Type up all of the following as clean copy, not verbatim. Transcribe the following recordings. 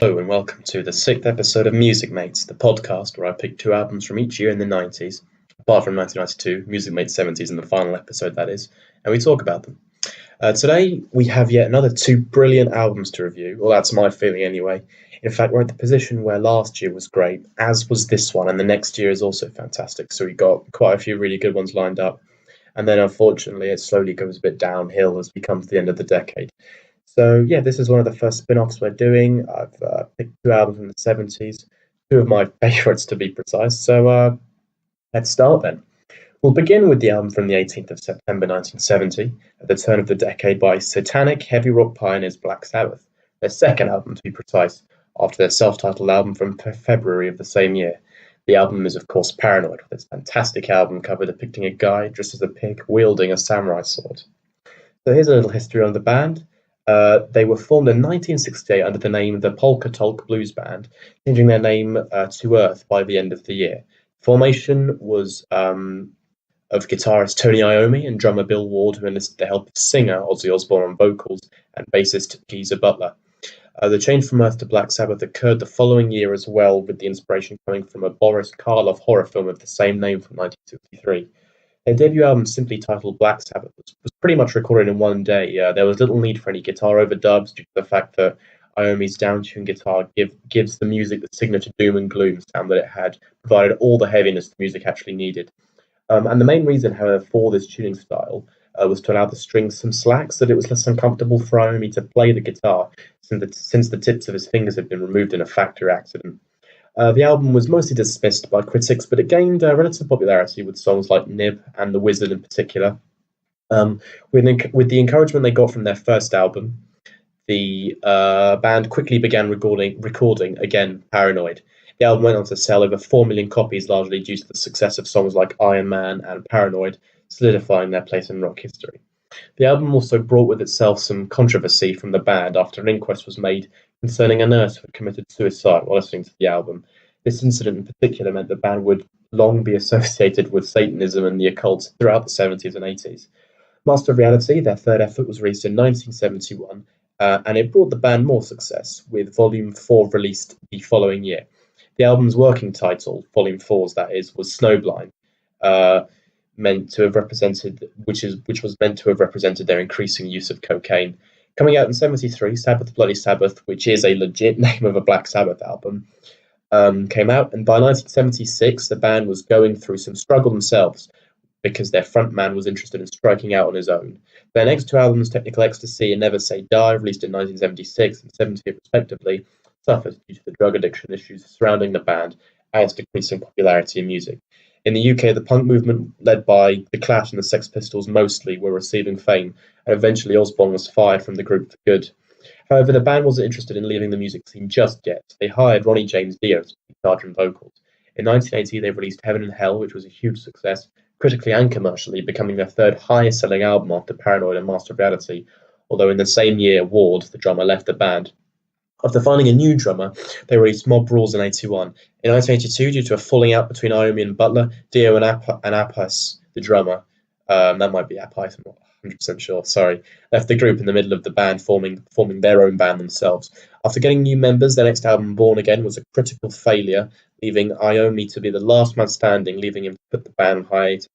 Hello and welcome to the sixth episode of Music Mates, the podcast where I pick two albums from each year in the 90s, apart from 1992, Music Mates 70s and the final episode that is, and we talk about them. Today we have yet another two brilliant albums to review, well that's my feeling anyway. In fact, we're at the position where last year was great, as was this one, and the next year is also fantastic, so we got quite a few really good ones lined up. And then unfortunately it slowly goes a bit downhill as we come to the end of the decade. So yeah, this is one of the first spin-offs we're doing. I've picked two albums from the 70s, two of my favourites to be precise. So let's start then. We'll begin with the album from the 18th of September 1970, at the turn of the decade by satanic heavy rock pioneers Black Sabbath, their second album to be precise, after their self-titled album from February of the same year. The album is of course Paranoid, with its fantastic album cover depicting a guy dressed as a pig wielding a samurai sword. So here's a little history on the band. They were formed in 1968 under the name the Polka Tulk Blues Band, changing their name to Earth by the end of the year. Formation was of guitarist Tony Iommi and drummer Bill Ward, who enlisted the help of singer Ozzy Osbourne on vocals and bassist Geezer Butler. The change from Earth to Black Sabbath occurred the following year as well, with the inspiration coming from a Boris Karloff horror film of the same name from 1963. Their debut album, simply titled Black Sabbath, was pretty much recorded in one day. There was little need for any guitar overdubs due to the fact that Iommi's down-tuned guitar gives the music the signature doom and gloom sound that it had, provided all the heaviness the music actually needed. And the main reason, however, for this tuning style was to allow the strings some slack so that it was less uncomfortable for Iommi to play the guitar, since the tips of his fingers had been removed in a factory accident. The album was mostly dismissed by critics, but it gained relative popularity with songs like Nib and The Wizard in particular. With the encouragement they got from their first album, the band quickly began recording again Paranoid. The album went on to sell over 4 million copies, largely due to the success of songs like Iron Man and Paranoid, solidifying their place in rock history. The album also brought with itself some controversy from the band after an inquest was made concerning a nurse who had committed suicide while listening to the album. This incident in particular meant the band would long be associated with Satanism and the occult throughout the 70s and 80s. Master of Reality, their third effort, was released in 1971, and it brought the band more success, with Volume 4 released the following year. The album's working title, Volume 4's that is, was Snowblind, which was meant to have represented their increasing use of cocaine. Coming out in 73, Sabbath Bloody Sabbath, which is a legit name of a Black Sabbath album, came out, and by 1976 the band was going through some struggle themselves because their frontman was interested in striking out on his own. Their next two albums, Technical Ecstasy and Never Say Die, released in 1976 and 78 respectively, suffered due to the drug addiction issues surrounding the band and its decreasing popularity in music. In the UK, the punk movement, led by The Clash and the Sex Pistols mostly, were receiving fame, and eventually Osbourne was fired from the group for good. However, the band wasn't interested in leaving the music scene just yet. They hired Ronnie James Dio to be guitar and vocals. In 1980, they released Heaven and Hell, which was a huge success, critically and commercially, becoming their third highest-selling album after Paranoid and Master of Reality, although in the same year, Ward, the drummer, left the band. After finding a new drummer, they released Mob Rules in 1981. In 1982, due to a falling out between Iommi and Butler, Dio and Appice, the drummer, that might be Appice, I'm not 100% sure, sorry, left the group in the middle of the band, forming their own band themselves. After getting new members, their next album, Born Again, was a critical failure, leaving Iommi to be the last man standing, leaving him to put the band on hiatus.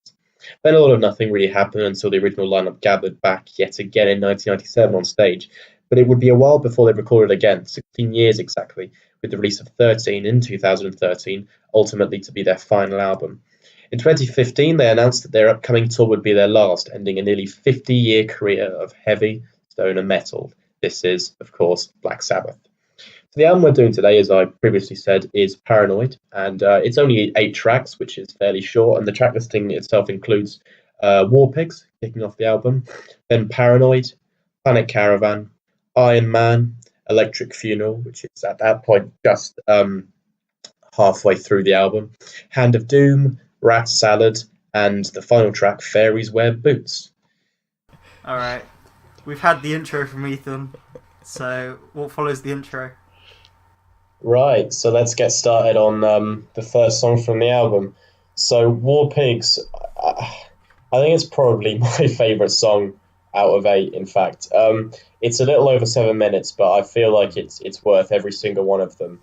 Then a lot of nothing really happened until the original lineup gathered back yet again in 1997 on stage. But it would be a while before they recorded again, 16 years exactly, with the release of 13 in 2013, ultimately to be their final album. In 2015, they announced that their upcoming tour would be their last, ending a nearly 50-year career of heavy stoner metal. This is, of course, Black Sabbath. So the album we're doing today, as I previously said, is Paranoid, and it's only 8 tracks, which is fairly short, and the track listing itself includes War Pigs, kicking off the album, then Paranoid, Planet Caravan, Iron Man, Electric Funeral, which is at that point just halfway through the album, Hand of Doom, Rat Salad, and the final track, Fairies Wear Boots. Alright, we've had the intro from Ethan, so what follows the intro? Right, so let's get started on the first song from the album. So War Pigs, I think it's probably my favourite song out of 8. In fact, it's a little over 7 minutes, but I feel like it's worth every single one of them.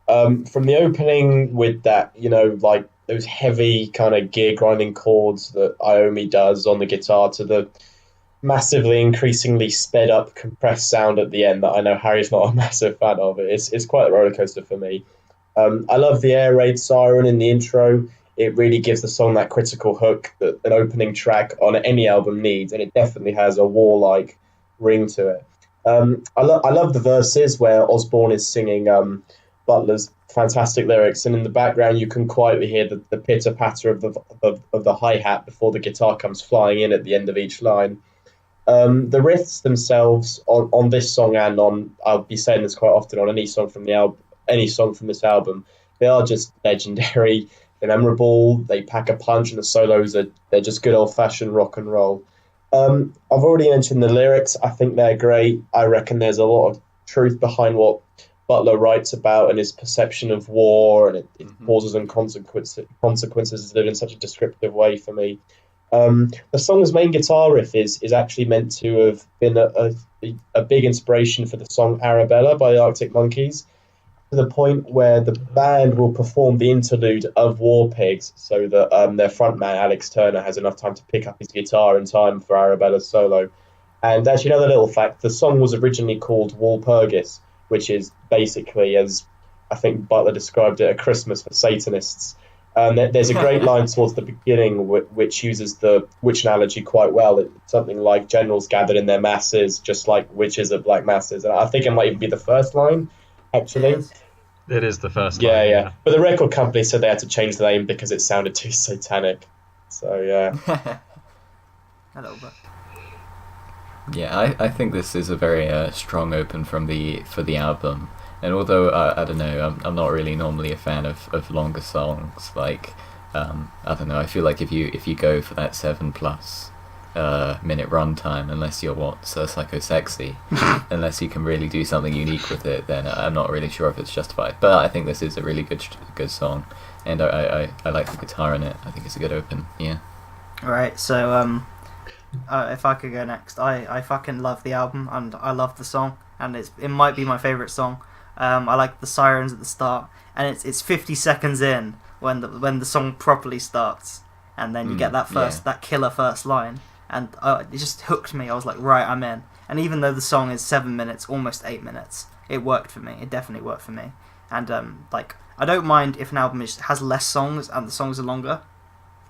From the opening with that, like those heavy kind of gear grinding chords that Iommi does on the guitar, to the massively increasingly sped up compressed sound at the end that I know Harry's not a massive fan of. It's quite a roller coaster for me. I love the air raid siren in the intro. It really gives the song that critical hook that an opening track on any album needs, and it definitely has a war-like ring to it. I love the verses where Osborne is singing Butler's fantastic lyrics, and in the background you can quietly hear the pitter patter of the hi hat before the guitar comes flying in at the end of each line. The riffs themselves on this song, and on, I'll be saying this quite often, on any song from this album, they are just legendary. They're memorable. They pack a punch, and the solos they're just good old fashioned rock and roll. I've already mentioned the lyrics. I think they're great. I reckon there's a lot of truth behind what Butler writes about and his perception of war, and it causes and consequences is lived in such a descriptive way for me. The song's main guitar riff is actually meant to have been a big inspiration for the song Arabella by the Arctic Monkeys, to the point where the band will perform the interlude of War Pigs so that their frontman Alex Turner has enough time to pick up his guitar in time for Arabella's solo. And actually, another little fact, the song was originally called Walpurgis, which is basically, as I think Butler described it, a Christmas for Satanists. There's a great line towards the beginning which uses the witch analogy quite well. It's something like generals gathered in their masses, just like witches at black masses. And I think it might even be the first line, actually. It is the first line. Yeah. But the record company said they had to change the name because it sounded too satanic. So, yeah. A little bit. Yeah, I think this is a very strong open for the album. And although I don't know, I'm not really normally a fan of longer songs. Like, I don't know. I feel like if you go for that 7+ minute runtime, unless you're Psycho Sexy, unless you can really do something unique with it, then I'm not really sure if it's justified. But I think this is a really good song, and I like the guitar in it. I think it's a good open. Yeah. All right. So if I could go next, I fucking love the album and I love the song, and it might be my favorite song. I like the sirens at the start, and it's 50 seconds in when the song properly starts, and then you get that killer first line, and it just hooked me. I was like, right, I'm in. And even though the song is 7 minutes, almost 8 minutes, it worked for me. It definitely worked for me. And I don't mind if an album has less songs and the songs are longer.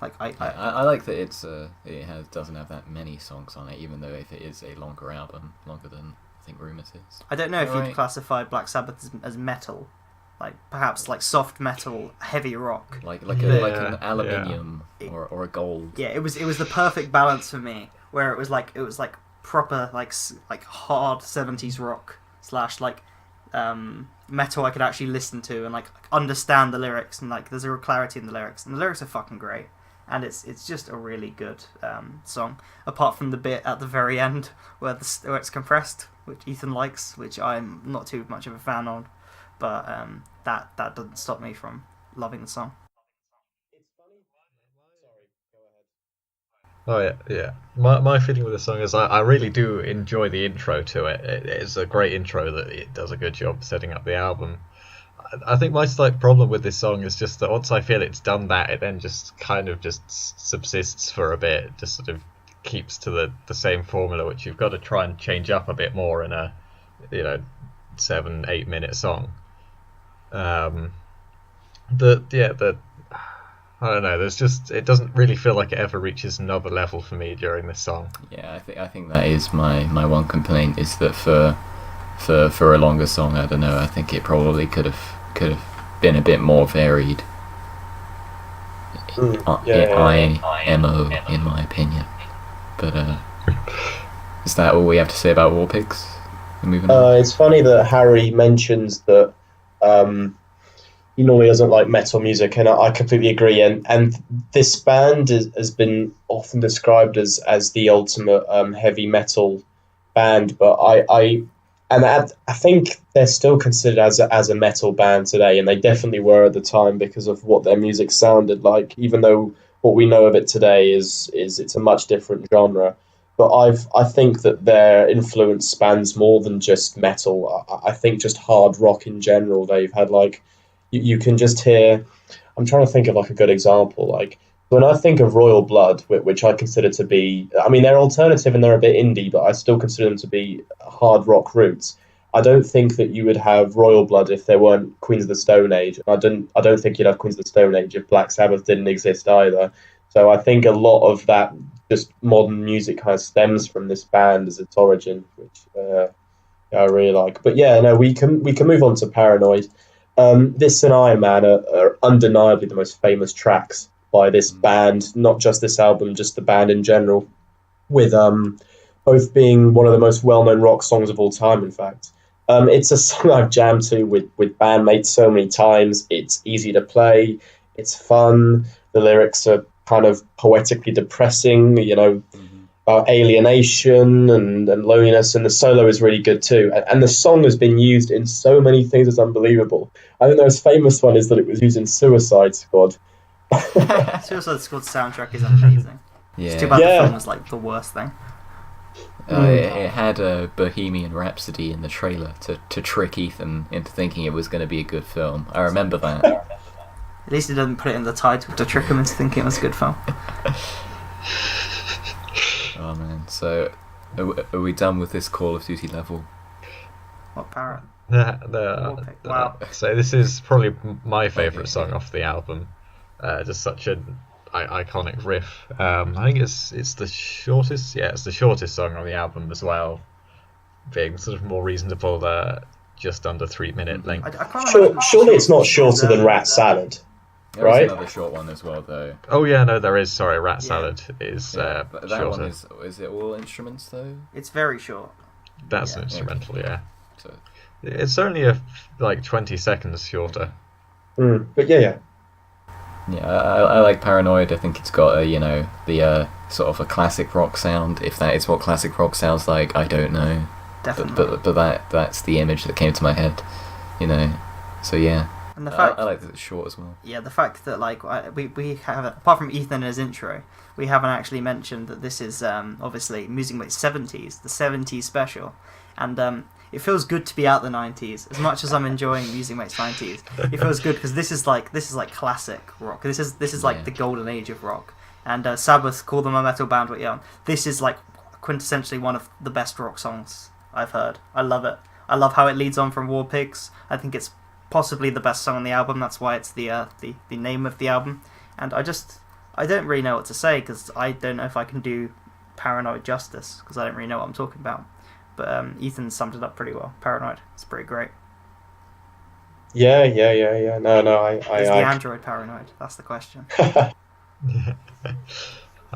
Like I like that it doesn't have that many songs on it, even though if it is a longer album, longer than I think Rumours is. I don't know if you'd classify Black Sabbath as metal, like perhaps like soft metal, heavy rock, like an aluminium or a gold. Yeah, it was the perfect balance for me, where it was like proper like hard 70s rock / like metal I could actually listen to and like understand the lyrics, and like there's a real clarity in the lyrics, and the lyrics are fucking great. And it's just a really good song, apart from the bit at the very end where it's compressed, which Ethan likes, which I'm not too much of a fan of, but that doesn't stop me from loving the song. Oh yeah. My feeling with the song is I really do enjoy the intro to it. It's a great intro that it does a good job setting up the album. I think my slight problem with this song is just that once I feel it's done that, it then just kind of just subsists for a bit. It just sort of keeps to the same formula, which you've got to try and change up a bit more in a 7-8 minute song. I don't know. It doesn't really feel like it ever reaches another level for me during this song. Yeah, I think that is my one complaint, is that for a longer song, I don't know, I think it probably could have been a bit more varied. IMO, in my opinion. But is that all we have to say about War Pigs? We're moving on. It's funny that Harry mentions that he normally doesn't like metal music, and I completely agree. And this band has been often described as the ultimate heavy metal band, but I think they're still considered as a metal band today, and they definitely were at the time because of what their music sounded like. Even though what we know of it today is it's a much different genre. but I think that their influence spans more than just metal. I think just hard rock in general. They've had like you can just hear. I'm trying to think of like a good example. Like when I think of Royal Blood, which I consider to be, I mean, they're alternative and they're a bit indie, but I still consider them to be hard rock roots. I don't think that you would have Royal Blood if there weren't Queens of the Stone Age. I don't think you'd have Queens of the Stone Age if Black Sabbath didn't exist either. So I think a lot of that just modern music kind of stems from this band as its origin, which I really like. But yeah, no, we can move on to Paranoid. This and Iron Man are undeniably the most famous tracks by this band, not just this album, just the band in general, with both being one of the most well-known rock songs of all time, in fact. It's a song I've jammed to with bandmates so many times. It's easy to play. It's fun. The lyrics are kind of poetically depressing, about alienation and loneliness, and the solo is really good too. And the song has been used in so many things, it's unbelievable. I think the most famous one is that it was used in Suicide Squad. Suicide Squad soundtrack is amazing. Yeah. It's too bad the film was like the worst thing. It had a Bohemian Rhapsody in the trailer to trick Ethan into thinking it was going to be a good film. I remember that. At least he doesn't put it in the title to trick him into thinking it was a good film. Oh man, so are we done with this Call of Duty level? What parrot? Wow. So this is probably my favourite song off the album. Just such an iconic riff. I think it's the shortest. Yeah, it's the shortest song on the album as well, being sort of more reasonable. Just under 3 minute length. Surely it's not shorter than Rat Salad. There is another short one as well, though. Oh yeah, no, there is. Sorry, Rat Salad is but that shorter. one is it all instruments though? It's very short. That's an instrumental, yeah. So, it's only like 20 seconds shorter. But yeah. Yeah, I like Paranoid. I think it's got the sort of a classic rock sound. If that is what classic rock sounds like, I don't know. Definitely. But that's the image that came to my head, So yeah. And the fact I like that it's short as well. Yeah, the fact that like we have, apart from Ethan in his intro, we haven't actually mentioned that this is obviously Music Mates 70's, the 70's special, and it feels good to be out the 90s. As much as I'm enjoying Music Mates 90's, it feels good because this is like classic rock. This is like the golden age of rock. And Sabbath call them a metal band, but yeah, this is like quintessentially one of the best rock songs I've heard. I love it. I love how it leads on from War Pigs. I think it's possibly the best song on the album. That's why it's the name of the album. And I don't really know what to say because I don't know if I can do Paranoid justice because I don't really know what I'm talking about. But Ethan summed it up pretty well. Paranoid, it's pretty great. Yeah. No, Is the Android paranoid? That's the question. I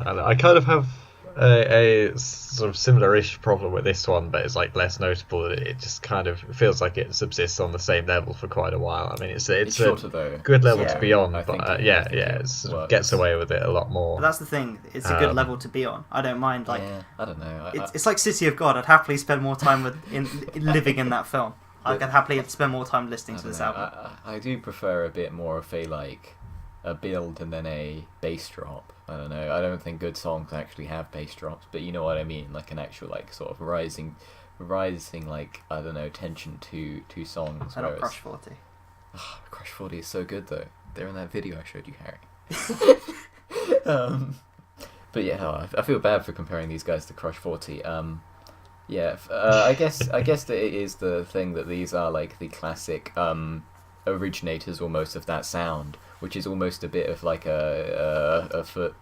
don't know. I kind of have a sort of similar-ish problem with this one, but it's like less notable. It just kind of feels like it subsists on the same level for quite a while. I mean, it's shorter, a though. good level to be on, but it sort of gets away with it a lot more. But that's the thing. It's a good level to be on. I don't mind. Like, I don't know. It's like City of God. I'd happily spend more time living in that film. Like, I'd happily spend more time listening to this album. I do prefer a bit more of a build and then a bass drop. I don't know. I don't think good songs actually have bass drops, but you know what I mean. Like an actual sort of rising I don't know, tension to songs. I love Crush 40. Crush 40 is so good though. They're in that video I showed you, Harry. But yeah, I feel bad for comparing these guys to Crush 40. I guess that it is the thing that these are like the classic originators almost of that sound, which is almost a bit of like a foot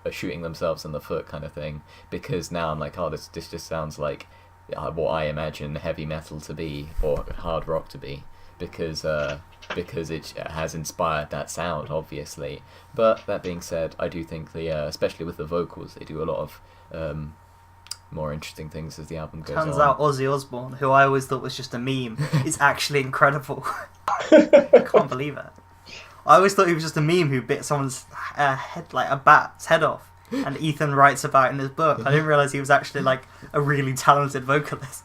shooting themselves in the foot kind of thing. Because now I'm like, this just sounds like what I imagine heavy metal to be or hard rock to be, because it has inspired that sound, obviously. But that being said, I do think especially with the vocals, they do a lot of more interesting things as the album goes on. Turns out Ozzy Osbourne, who I always thought was just a meme, is actually incredible. I can't believe it. I always thought he was just a meme who bit someone's head, like a bat's head off, and Ethan writes about in his book. I didn't realise he was actually like a really talented vocalist.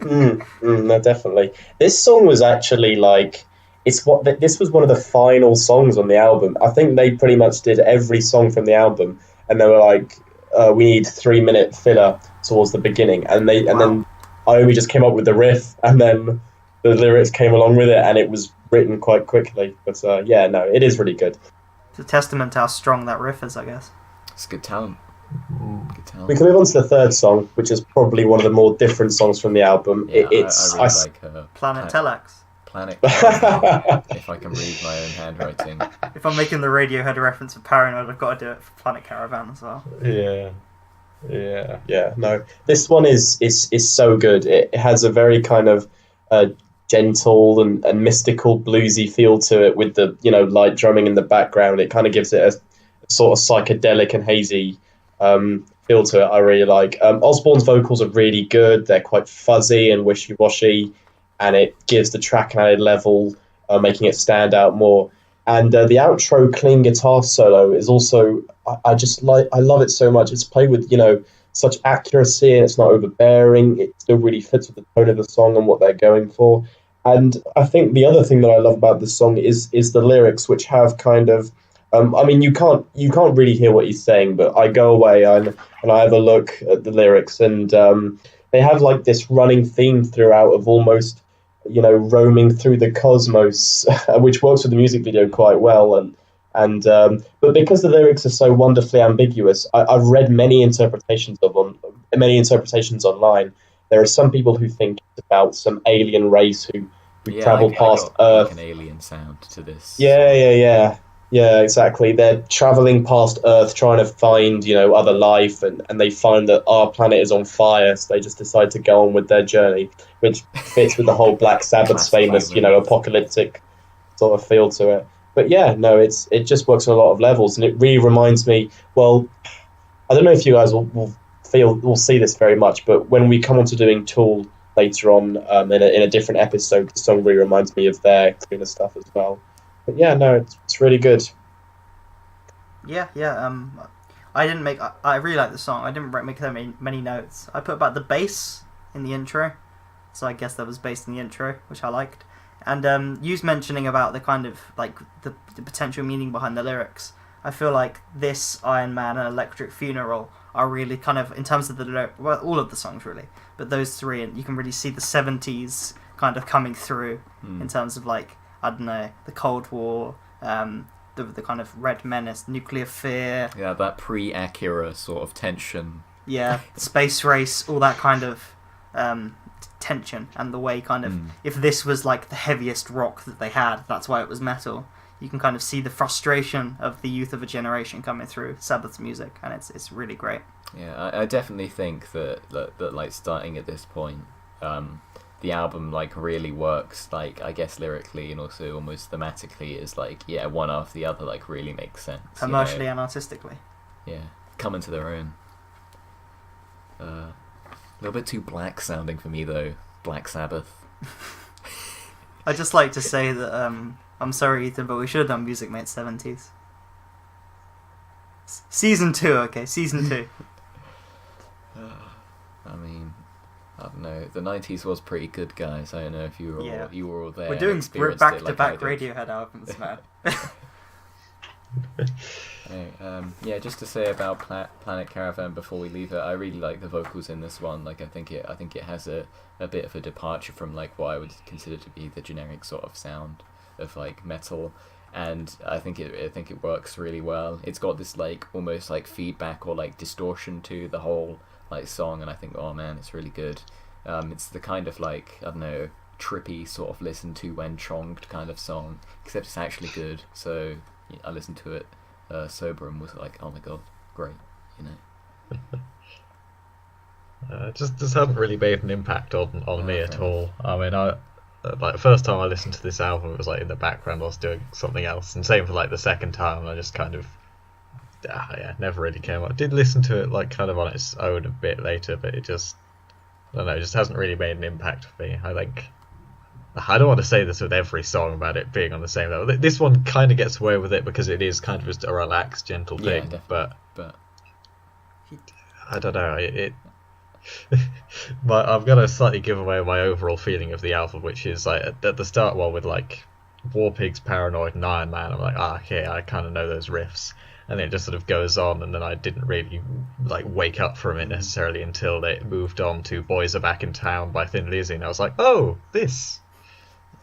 No, definitely. This song was actually like this was one of the final songs on the album. I think they pretty much did every song from the album, and they were like, we need 3-minute filler towards the beginning, and then Iommi just came up with the riff, and then the lyrics came along with it, and it was written quite quickly. But it is really good. It's a testament to how strong that riff is, I guess. It's good talent. Good talent. We can move on to the third song, which is probably one of the more different songs from the album. Yeah, I really like Planet Telex. Planet Caravan, if I can read my own handwriting. If I'm making the Radiohead reference for Paranoid, I've got to do it for Planet Caravan as well. Yeah. No, this one is so good. It has a very kind of gentle and mystical bluesy feel to it, with the light drumming in the background. It kind of gives it a sort of psychedelic and hazy feel to it. I really like. Osborne's vocals are really good. They're quite fuzzy and wishy-washy, and it gives the track an added level, making it stand out more. And the outro clean guitar solo is also, I love it so much. It's played with, such accuracy, and it's not overbearing. It still really fits with the tone of the song and what they're going for. And I think the other thing that I love about this song is the lyrics, which have kind of, you can't really hear what he's saying, but I go away and I have a look at the lyrics, and they have like this running theme throughout of almost, roaming through the cosmos, which works with the music video quite well. But because the lyrics are so wonderfully ambiguous, I've read many interpretations online. There are some people who think it's about some alien race who travel past Earth. Like an alien sound to this. Yeah, exactly. They're traveling past Earth trying to find, other life, and they find that our planet is on fire, so they just decide to go on with their journey, which fits with the whole Black Sabbath's famous, apocalyptic sort of feel to it. But it just works on a lot of levels, and it really reminds me, well, I don't know if you guys will see this very much, but when we come on to doing Tool later on in a different episode, the song really reminds me of their cleaner stuff as well. But it's really good. Yeah. I really like the song. I didn't make that many notes. I put about the bass in the intro, so I guess that was based in the intro, which I liked. And you mentioning about the kind of like the potential meaning behind the lyrics. I feel like this, Iron Man, and Electric Funeral are really kind of, in terms of all of the songs really, but those three, and you can really see the 70s kind of coming through in terms of like, I don't know, the Cold War, the kind of Red Menace, nuclear fear. Yeah, that pre-Acura sort of tension. Yeah, space race, all that kind of tension, and the way kind of, if this was like the heaviest rock that they had, that's why it was metal. You can kind of see the frustration of the youth of a generation coming through Sabbath's music, and it's really great. Yeah, I definitely think that like starting at this point, the album like really works, like I guess lyrically and also almost thematically, is like one after the other, like really makes sense commercially and artistically. Yeah, come into their own. A little bit too black sounding for me though. Black Sabbath. I'd just like to say that I'm sorry Ethan, but we should have done Music Mate 70's. Season 2, okay, Season 2. I mean, I don't know. The 90s was pretty good, guys. I don't know if you were all there. We're doing back-to-back Radiohead albums, man. Just to say about Planet Caravan before we leave it, I really like the vocals in this one. Like, I think it has a bit of a departure from like what I would consider to be the generic sort of sound of like metal, and I think it works really well. It's got this like almost like feedback or like distortion to the whole like song, and I think, oh man, it's really good. It's the kind of like, I don't know, trippy sort of listen to when chonged kind of song, except it's actually good. So I listened to it sober and was like, oh my god, great, Just hasn't really made an impact on me at all. I mean, like the first time I listened to this album, it was like in the background I was doing something else, and same for like the second time. I just kind of never really came up. I did listen to it like kind of on its own a bit later, but it just, I don't know, it just hasn't really made an impact for me. I think, I don't want to say this with every song about it being on the same level. This one kind of gets away with it because it is kind of just a relaxed, gentle thing. Yeah, but I don't know. I'm gonna slightly give away my overall feeling of the album, which is like at the start, with like War Pigs, Paranoid, and Iron Man. I'm like, okay, I kind of know those riffs. and it just sort of goes on, and then I didn't really like wake up from it necessarily until they moved on to Boys Are Back in Town by Thin Lizzy, and I was like, oh, this.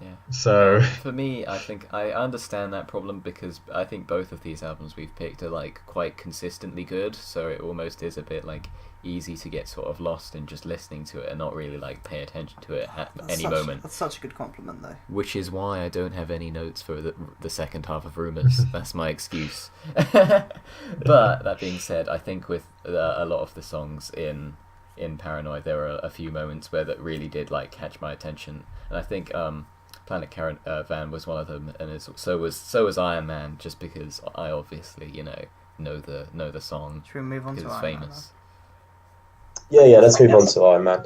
Yeah. So for me, I think I understand that problem because I think both of these albums we've picked are like quite consistently good, so it almost is a bit like easy to get sort of lost in just listening to it and not really like pay attention to it at any moment. That's such a good compliment, though. Which is why I don't have any notes for the second half of Rumours. That's my excuse. But that being said, I think with a lot of the songs in Paranoid, there were a few moments where that really did like catch my attention, and I think Planet Caravan was one of them, and so was Iron Man, just because I obviously know the song. Should we move on to because it's Iron famous. Yeah, let's move on to Iron Man.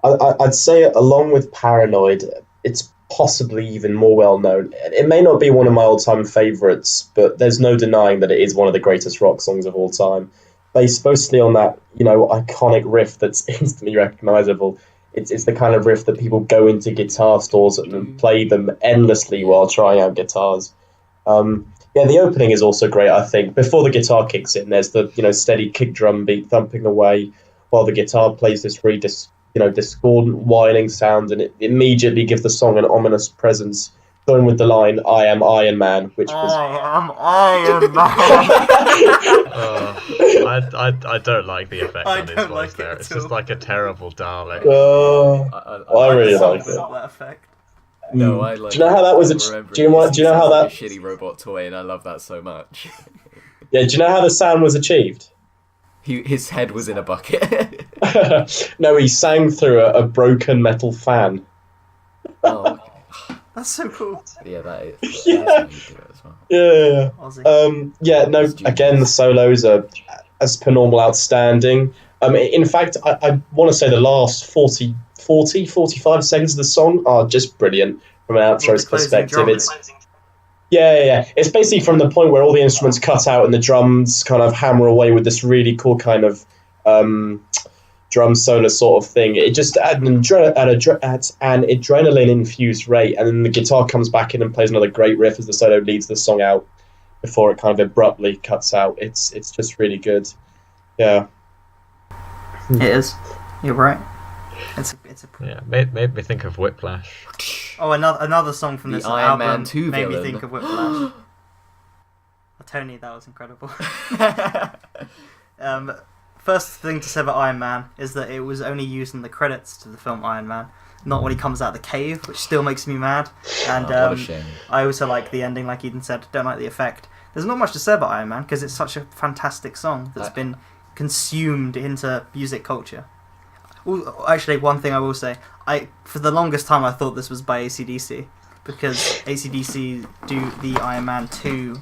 I'd say along with Paranoid, it's possibly even more well known. It may not be one of my all-time favourites, but there's no denying that it is one of the greatest rock songs of all time. Based mostly on that, iconic riff that's instantly recognisable. It's the kind of riff that people go into guitar stores and play them endlessly while trying out guitars. The opening is also great, I think. Before the guitar kicks in, there's the steady kick drum beat thumping away while the guitar plays this really discordant whining sound, and it immediately gives the song an ominous presence, going with the line, "I am Iron Man," which was... I am Iron Man! I don't like the effect I on his don't voice like there. it It's at just all. like a terrible Dalek. I really like it. That effect. No, I like. Do you know how that was? Do you know how that? A shitty robot toy, and I love that so much. Yeah, do you know how the sound was achieved? His head was in a bucket. No, he sang through a broken metal fan. Oh, That's so cool. yeah, that is. Yeah. That's how you do it as well. Yeah. Aussie. Again, the solos are, as per normal, outstanding. In fact, I want to say the last 45 seconds of the song are just brilliant from an outro's perspective. It's basically from the point where all the instruments cut out and the drums kind of hammer away with this really cool kind of drum solo sort of thing. It just at an adrenaline infused rate, and then the guitar comes back in and plays another great riff as the solo leads the song out before it kind of abruptly cuts out. It's just really good. Yeah. It is. You're right. It's a. Yeah, made me think of Whiplash. Oh, another song from The this Iron Man album 2 made me villain. think of Whiplash. Tony, that was incredible. First thing to say about Iron Man is that it was only used in the credits to the film Iron Man, not when he comes out of the cave, which still makes me mad. And What a shame. I also like the ending, like Eden said. Don't like the effect. There's not much to say about Iron Man because it's such a fantastic song that's been consumed into music culture. Actually, one thing I will say, for the longest time I thought this was by AC/DC because AC/DC do the Iron Man 2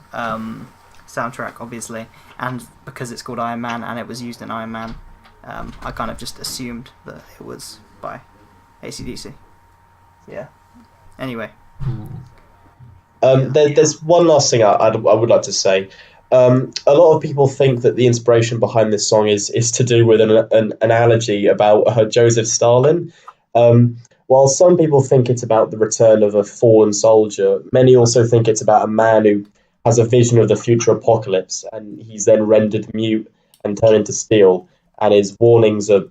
soundtrack, obviously, and because it's called Iron Man and it was used in Iron Man, I kind of just assumed that it was by AC/DC. Yeah. Anyway. There's one last thing I would like to say. A lot of people think that the inspiration behind this song is to do with an analogy about Joseph Stalin. While some people think it's about the return of a fallen soldier, many also think it's about a man who has a vision of the future apocalypse, and he's then rendered mute and turned into steel, and his warnings are,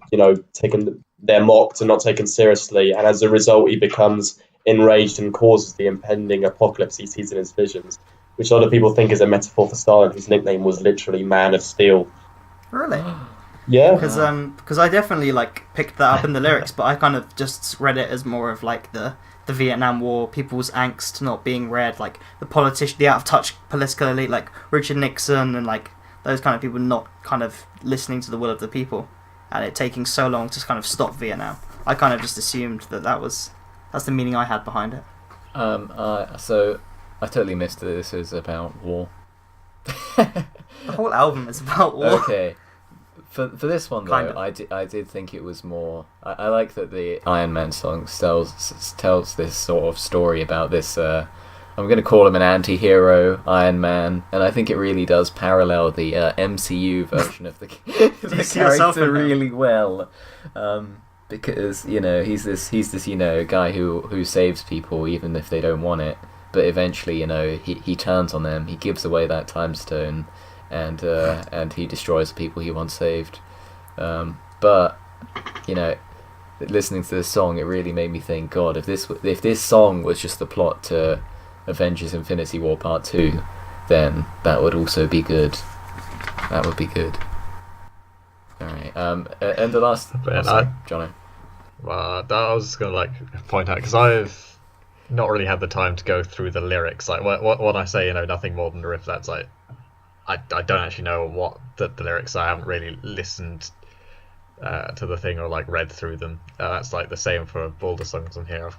they're mocked and not taken seriously, and as a result he becomes enraged and causes the impending apocalypse he sees in his visions, which a lot of people think is a metaphor for Stalin, whose nickname was literally Man of Steel. Really? Yeah. Because I definitely picked that up in the lyrics, but I kind of just read it as more of the Vietnam War, people's angst not being read, the out of touch political elite, like Richard Nixon and those kind of people not kind of listening to the will of the people, and it taking so long to kind of stop Vietnam. I kind of just assumed that's the meaning I had behind it. So I totally missed that this is about war. The whole album is about war. Okay. For this one though, Kind of. I did think it was more. I like that the Iron Man song tells this sort of story about this. I'm going to call him an anti-hero, Iron Man, and I think it really does parallel the MCU version of the see yourself character in that? really well. Because he's this guy who saves people even if they don't want it, but eventually, he turns on them. He gives away that time stone, and he destroys the people he once saved. But listening to this song, it really made me think, God, if this song was just the plot to Avengers: Infinity War Part 2, then that would also be good. That would be good. All right. And the last, Jono. Well, I was just gonna point out, because I've not really had the time to go through the lyrics. Like when I say nothing more than the riff, that's like I don't actually know what the lyrics are. I haven't really listened to the thing or read through them. That's the same for all the songs on here.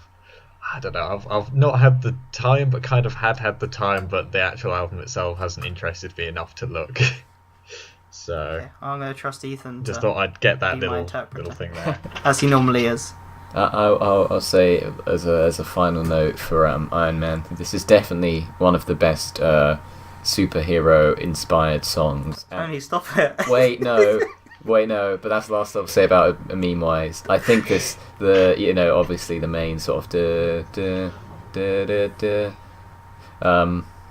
I don't know. I've not had the time, but kind of had the time. But the actual album itself hasn't interested me enough to look. So Okay, I'm gonna trust Ethan. just thought I'd get that be my little thing there. as he normally is. I'll say as a final note for Iron Man, this is definitely one of the best superhero inspired songs. Only stop it. Wait, no, but that's the last I'll say about it meme wise. I think obviously the main sort of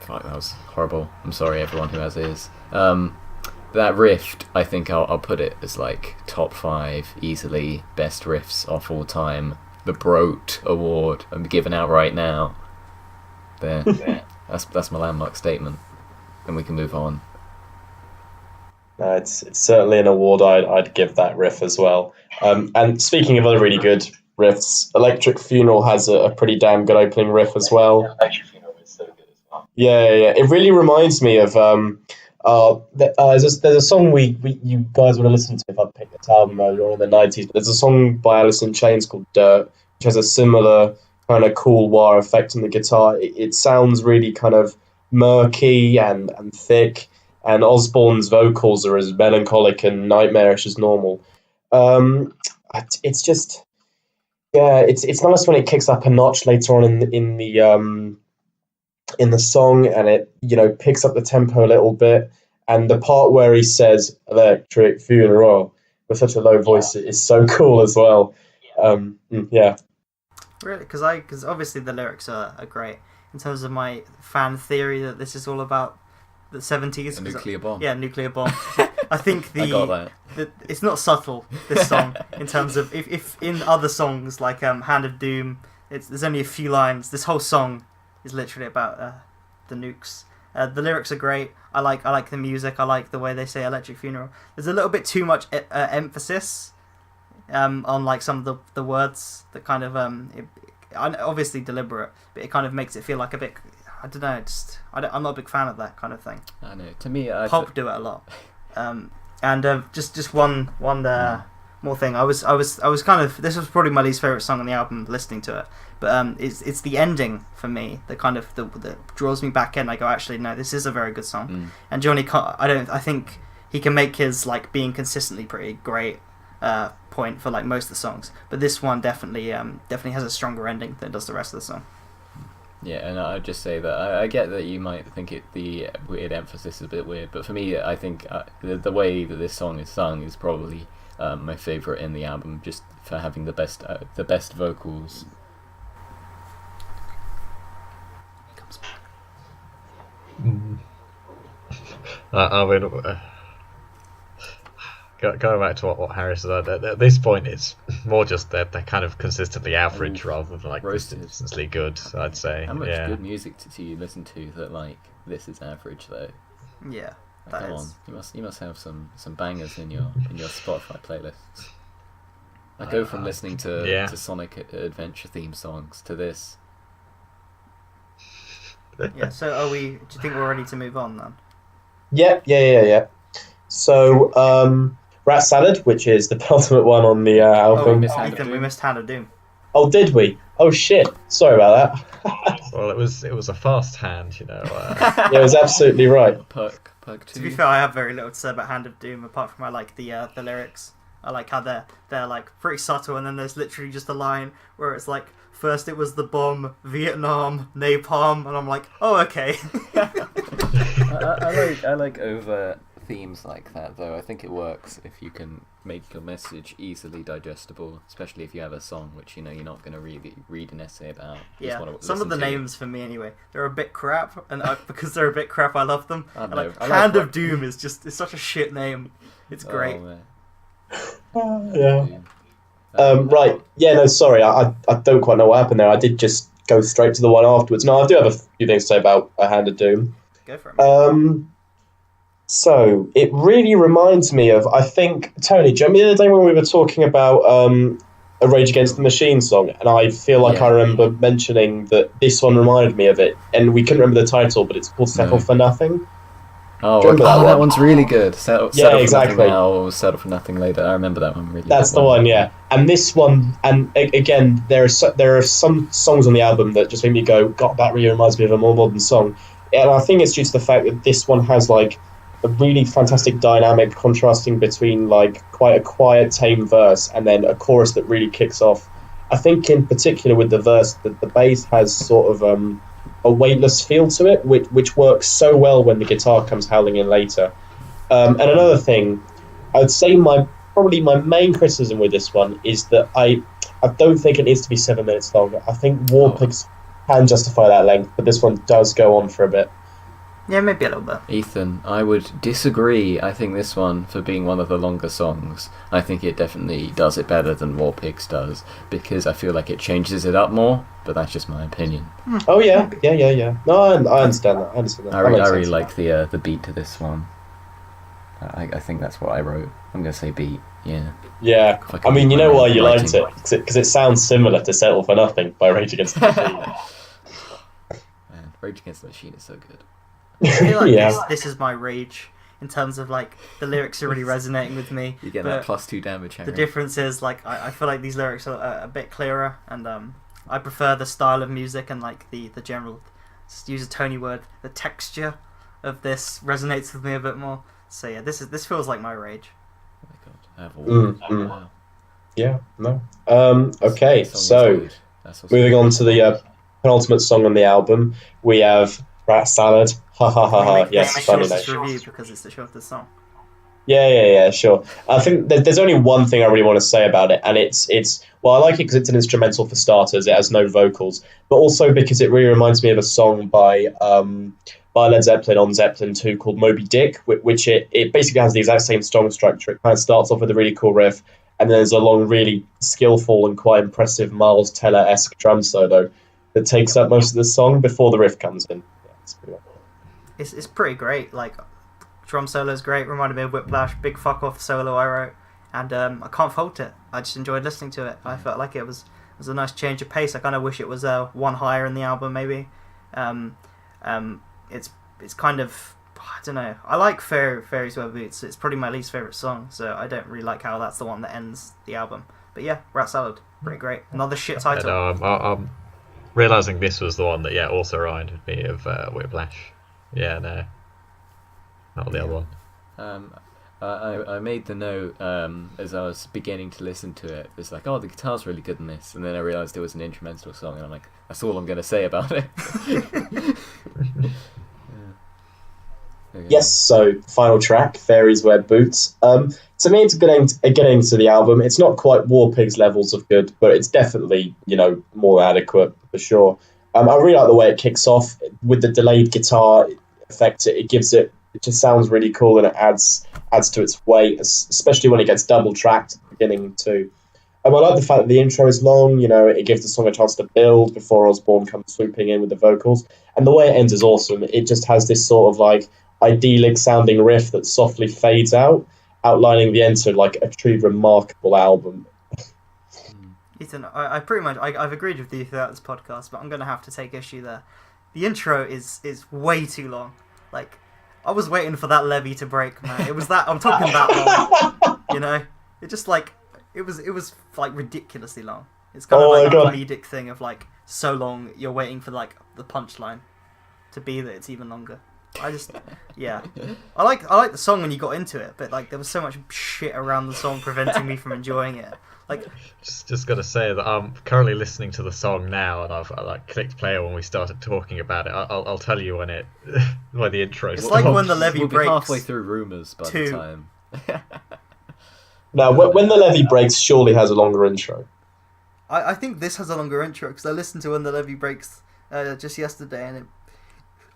fuck, that was horrible. I'm sorry everyone who has ears. That riff, I think I'll put it as top 5 easily best riffs of all time. The Broat Award I'm giving out right now. There, that's my landmark statement, and we can move on. It's certainly an award I'd give that riff as well. And speaking of other really good riffs, Electric Funeral has a pretty damn good opening riff as well. Electric Funeral is so good as well. Yeah. It really reminds me of there's a song you guys would have listened to if I'd picked this album earlier on in the 90s. But there's a song by Alice in Chains called Dirt, which has a similar kind of cool wah effect on the guitar. It sounds really kind of murky and thick, and Osborne's vocals are as melancholic and nightmarish as normal. It's just, it's nice when it kicks up a notch later on in the song, and it picks up the tempo a little bit, and the part where he says Electric Funeral with such a low voice is so cool as well. Really, because obviously the lyrics are great. In terms of my fan theory that this is all about the 70s. A nuclear bomb. Yeah, nuclear bomb. I think I got that. It's not subtle, this song, in terms of if in other songs like Hand of Doom, there's only a few lines. This whole song is literally about the nukes. The lyrics are great. I like the music. I like the way they say Electric Funeral. There's a little bit too much emphasis on some of the words that kind of obviously deliberate, but it kind of makes it feel like a bit. I don't know. I'm not a big fan of that kind of thing. I know. To me, Pulp do it a lot. And just one more thing. I was kind of, this was probably my least favorite song on the album. Listening to it, but it's the ending for me that kind of that draws me back in. I go, actually, no, this is a very good song. And Johnny, I think he can make his being consistently pretty great point for most of the songs, but this one definitely has a stronger ending than does the rest of the song. Yeah, and I'd just say that I get that you might think the weird emphasis is a bit weird, but for me, I think the way that this song is sung is probably my favourite in the album, just for having the best vocals. Going back to what Harry said, at this point it's more just they're kind of consistently average rather than consistently good, I'd say. How much good music do you listen to that this is average though? Yeah, come on, you must have some bangers in your Spotify playlists. I go from listening to Sonic Adventure theme songs to this. Yeah. So do you think we're ready to move on then? Yeah. So, Rat Salad, which is the penultimate one on the album. We missed Hand of Doom. Oh, did we? Oh shit! Sorry about that. Well, it was a fast hand, Yeah, it was absolutely right. Perk 2. To be fair, I have very little to say about Hand of Doom, apart from I like the lyrics. I like how they're pretty subtle, and then there's literally just a line where it's first it was the bomb, Vietnam, napalm, and I'm like, oh, okay. I like over themes like that, though, I think it works if you can make your message easily digestible, especially if you have a song which you're not going to really read an essay about. You just Yeah, wanna some of the listen to. names for me anyway, they're a bit crap, and because they're a bit crap, I love them. I And, know. I like Hand of what- Doom is it's such a shit name. It's great. Oh, man. Yeah. Dude. Right. Yeah. No. Sorry. I don't quite know what happened there. I did just go straight to the one afterwards. No, I do have a few things to say about A Hand of Doom. Go for it. So it really reminds me of, I think, Tony, do you remember the other day when we were talking about a Rage Against the Machine song? And I feel like Yeah. I remember mentioning that this one reminded me of it, and we couldn't remember the title, but it's called Settle No. for Nothing. Oh, Do you remember that that one? one's really good. Settle Yeah, for exactly. nothing now, settle for nothing later. I remember that one really. That's the well. one, yeah. And this one, and again, there are some songs on the album that just make me go, God, that really reminds me of a more modern song. And I think it's due to the fact that this one has like a really fantastic dynamic contrasting between like quite a quiet, tame verse and then a chorus that really kicks off. I think in particular with the verse that the bass has sort of a weightless feel to it, which works so well when the guitar comes howling in later. And another thing, I'd say probably my main criticism with this one is that I don't think it needs to be 7 minutes long. I think War Pigs can justify that length, but this one does go on for a bit. Yeah, maybe a little bit. Ethan, I would disagree. I think this one, for being one of the longer songs, I think it definitely does it better than War Pigs does, because I feel like it changes it up more, but that's just my opinion. Oh yeah. No, I understand that. I really like the beat to this one. I think that's what I wrote. I'm going to say beat, yeah. Yeah, If I can I mean, read you my know why own you liked writing. it? Because it sounds similar to Settle for Nothing by Rage Against the Machine. Man, Rage Against the Machine is so good. I feel like Yeah. this is my rage in terms of like the lyrics are really resonating with me. You get but that +2 damage, the Harry. difference is like I feel like these lyrics are a bit clearer, and I prefer the style of music and like the general, just use a Tony word, the texture of this resonates with me a bit more. So yeah, this feels like my rage. Oh my god, I have a war. Wow. Yeah, no. Okay, That song is so good. That's also moving good. on to the penultimate song on the album, we have Rat Salad. Ha ha ha ha. Yes, Make funny shortest name. review because it's the shortest song. Yeah, sure. I think there's only one thing I really want to say about it, and it's well, I like it because it's an instrumental for starters. It has no vocals, but also because it really reminds me of a song by Led Zeppelin on Zeppelin 2 called Moby Dick, which it basically has the exact same song structure. It kind of starts off with a really cool riff, and then there's a long, really skillful and quite impressive Miles Teller-esque drum solo that takes up most of the song before the riff comes in. Yeah, it's pretty much. It's pretty great. Like drum solo's great. Reminded me of Whiplash. Big fuck off solo I wrote, and I can't fault it. I just enjoyed listening to it. I felt like it was a nice change of pace. I kind of wish it was one higher in the album maybe. It's kind of, I don't know. I like Fairies Wear Boots. It's probably my least favorite song, so I don't really like how that's the one that ends the album. But yeah, Rat Salad, pretty great. Another shit title. Yeah, no, I'm realising this was the one that also reminded me of Whiplash. Yeah, no, not the other one. I made the note as I was beginning to listen to it. It's like, oh, the guitar's really good in this, and then I realised it was an instrumental song, and I'm like, that's all I'm going to say about it. Okay. Yes, so final track, Fairies Wear Boots. To me, it's getting to the album. It's not quite War Pigs levels of good, but it's definitely, more adequate for sure. I really like the way it kicks off with the delayed guitar effect. It gives it just sounds really cool, and it adds to its weight, especially when it gets double tracked at the beginning too. I like the fact that the intro is long. It gives the song a chance to build before Osborne comes swooping in with the vocals, and the way it ends is awesome. It just has this sort of like idyllic sounding riff that softly fades out, outlining the end to like a truly remarkable album. Ethan, I pretty much I've agreed with you throughout this podcast, but I'm gonna have to take issue there. The intro is way too long. Like, I was waiting for that levee to break, man. It was that I'm talking that long. It just like it was like ridiculously long. It's kind of like a comedic thing of like so long you're waiting for like the punchline to be that it's even longer. Yeah, I like the song when you got into it, but like there was so much shit around the song preventing me from enjoying it. Like, Just gotta say that I'm currently listening to the song now, and I like clicked play when we started talking about it. I'll tell you when when the intro it's starts. like when the levee We'll be breaks. halfway through Rumours by the time. Now, when the levee breaks, surely has a longer intro. I think this has a longer intro because I listened to When the Levee Breaks just yesterday, and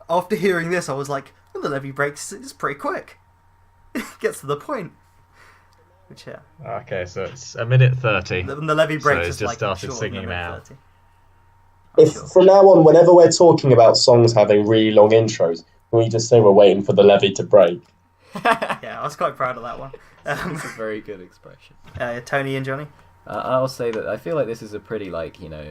after hearing this, I was like, When the Levee Breaks is pretty quick. It gets to the point. Which, yeah. Okay, so it's 1:30. When the Levee Breaks So it's is just like started shorter singing than now. 30. If from now on, whenever we're talking about songs having really long intros, can we just say we're waiting for the levee to break? Yeah, I was quite proud of that one. It's a very good expression. Tony and Johnny? I'll say that I feel like this is a pretty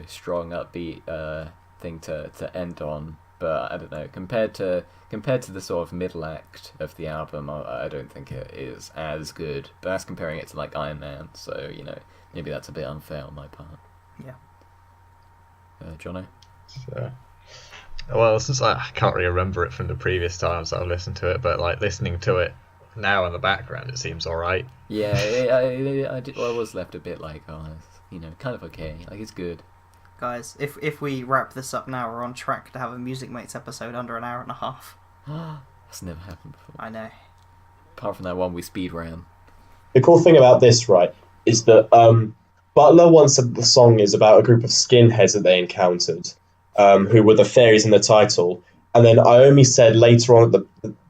strong upbeat thing to end on, but I don't know, compared to the sort of middle act of the album, I don't think it is as good. But that's comparing it to like Iron Man, so maybe that's a bit unfair on my part. Yeah. Jono? So, well, since I can't really remember it from the previous times that I've listened to it, but like listening to it now in the background, it seems alright. Yeah, I was left a bit like, it's, kind of okay. Like, it's good. Guys, if we wrap this up now, we're on track to have a Music Mates episode under an hour and a half. That's never happened before. I know. Apart from that one we speed ran. The cool thing about this, right, is that Butler wants the song is about a group of skinheads that they encountered, who were the fairies in the title, and then Iommi said later on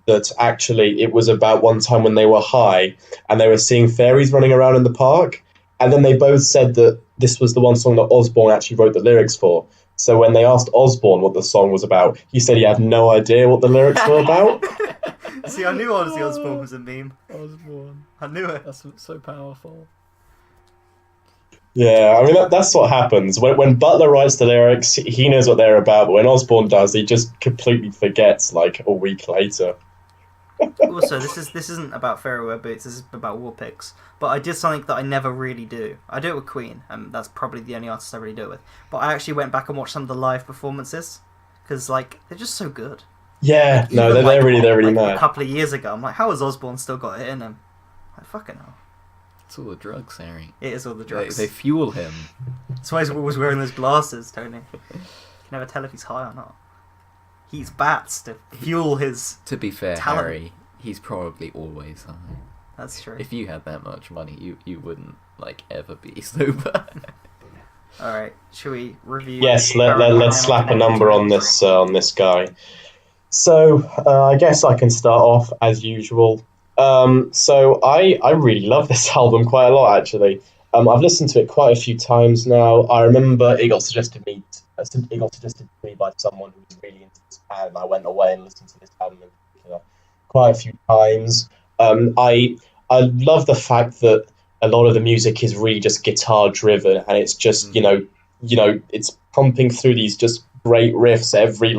that actually it was about one time when they were high and they were seeing fairies running around in the park, and then they both said that this was the one song that Osborne actually wrote the lyrics for. So when they asked Osborne what the song was about, he said he had no idea what the lyrics were about. See, I knew Ozzy Osbourne was a meme. Osborne. I knew it. That's so powerful. Yeah, I mean, that's what happens. When Butler writes the lyrics, he knows what they're about, but when Osborne does, he just completely forgets, like, a week later. Also, this isn't about Fairy Wear Boots, this is about War Pigs. But I did something that I never really do. I do it with Queen, and that's probably the only artist I really do it with. But I actually went back and watched some of the live performances, because, like, they're just so good. Yeah, Like, no, even, they're really like, mad. A couple of years ago, I'm like, how has Osborne still got it in him? Like, fucking hell. It's all the drugs, Harry. It is all the drugs. They fuel him. That's why he's always wearing those glasses, Tony. You can never tell if he's high or not. He eats bats to fuel his... To be fair, talent. Harry, he's probably always high. That's true. If you had that much money, you wouldn't, ever be sober. Alright, should we review... Yes, let's slap a number on this guy. So, I guess I can start off as usual. So I really love this album quite a lot, actually. I've listened to it quite a few times now. I remember it got suggested to me by someone who was really into this band, and I went away and listened to this album in particular quite a few times. I love the fact that a lot of the music is really just guitar driven, and it's just it's pumping through these just great riffs every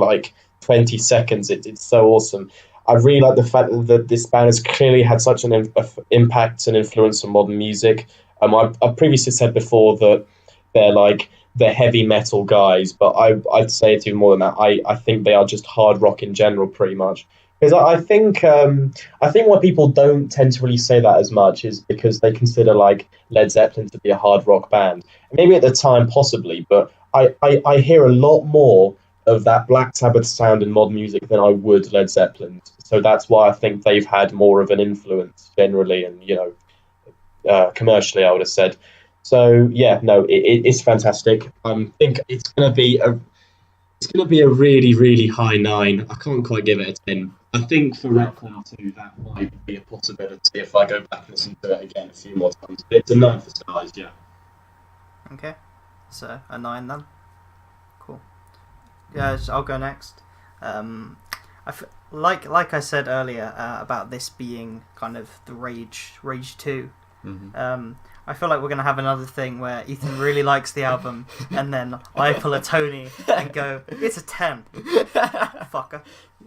20 seconds. It's so awesome. I really like the fact that this band has clearly had such an impact and influence on modern music. I've previously said before that they're heavy metal guys, but I'd say it's even more than that. I think they are just hard rock in general, pretty much. Because I think why people don't tend to really say that as much is because they consider Led Zeppelin to be a hard rock band. Maybe at the time, possibly, but I hear a lot more of that Black Sabbath sound in modern music than I would Led Zeppelin. So that's why I think they've had more of an influence generally, and commercially, I would have said. So yeah, no, it's fantastic. I think it's gonna be a really, really high 9. I can't quite give it a 10. I think for Retcon 2 that might be a possibility if I go back and listen to it again a few more times. But it's a 9 for stars, yeah. Okay, so a 9 then. Cool. Yeah, I'll go next. Like I said earlier about this being kind of the Rage 2. Mm-hmm. I feel like we're gonna have another thing where Ethan really likes the album, and then I pull a Tony and go, "It's a 10, fucker."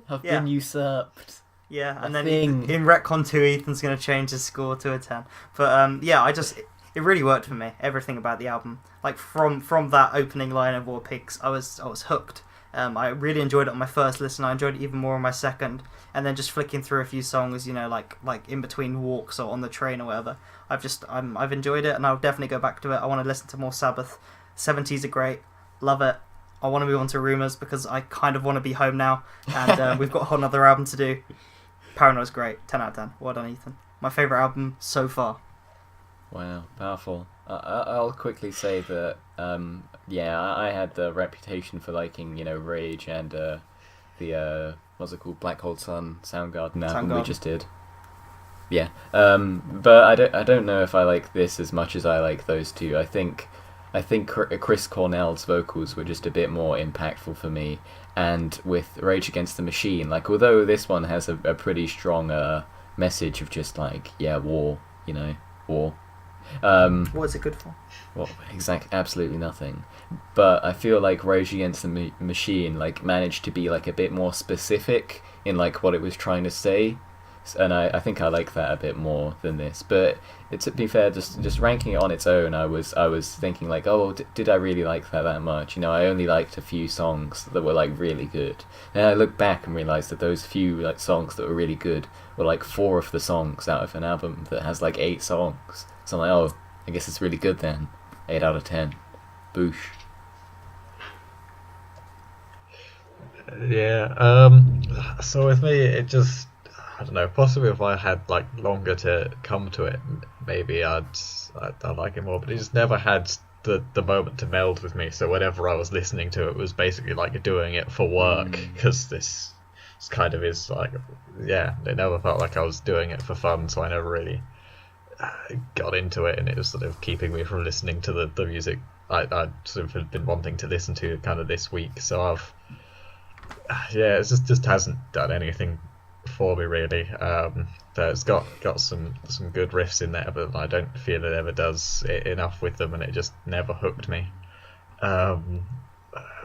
I've been usurped. Yeah, and then in Retcon 2, Ethan's gonna change his score to a 10. But yeah, it really worked for me. Everything about the album, from that opening line of War Pigs, I was hooked. I really enjoyed it on my first listen. I enjoyed it even more on my second, and then just flicking through a few songs, like in between walks or on the train or whatever. I've enjoyed it, and I'll definitely go back to it. I want to listen to more Sabbath. 70s are great, love it. I want to move on to Rumours because I kind of want to be home now, and we've got a whole other album to do. Paranoid's great, 10 out of 10. Well done, Ethan. My favourite album so far. Wow, powerful. I'll quickly say that, I had the reputation for liking, Rage and the, what's it called, Black Hole Sun Soundgarden album we just did. Yeah, but I don't know if I like this as much as I like those two. I think Chris Cornell's vocals were just a bit more impactful for me, and with Rage Against the Machine, like, although this one has a pretty strong message of just like, war, war. What is it good for? Well, absolutely nothing. But I feel like Rage Against the Machine like managed to be like a bit more specific in like what it was trying to say, and I think I like that a bit more than this. But to be fair, just ranking it on its own, I was thinking like, oh, did I really like that much? I only liked a few songs that were like really good. And I look back and realized that those few like songs that were really good were like 4 of the songs out of an album that has like 8 songs. So I'm like, oh, I guess it's really good then. 8 out of 10. Boosh. Yeah. So with me, it just, I don't know. Possibly if I had like longer to come to it, maybe I'd like it more. But it just never had the moment to meld with me. So whenever I was listening to it, was basically like doing it for work, because this kind of is like, it never felt like I was doing it for fun. So I never really got into it, and it was sort of keeping me from listening to the music I sort of had been wanting to listen to kind of this week. So it just hasn't done anything for me really. It's got some good riffs in there, but I don't feel it ever does enough with them, and it just never hooked me.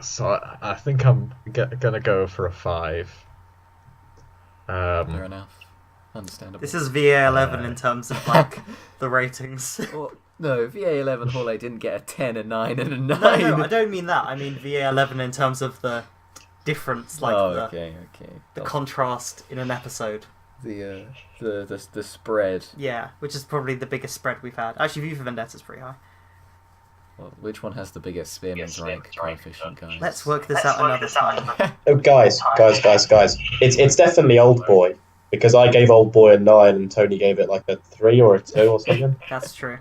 So I think I'm gonna go for a 5. Fair enough. Understandable. This is VA11 in terms of like the ratings. Well, no, VA11 Hallway didn't get a 10, a 9, and a 9. No, I don't mean that. I mean VA11 in terms of the difference, like the contrast in an episode. The spread. Yeah, which is probably the biggest spread we've had. Actually, V for Vendetta's pretty high. Well, which one has the biggest spin and drink coefficient, guys? Let's work this out another time. Oh, guys. It's definitely Old Boy, because I gave Old Boy a 9 and Tony gave it like a 3 or a 2 or something. That's true.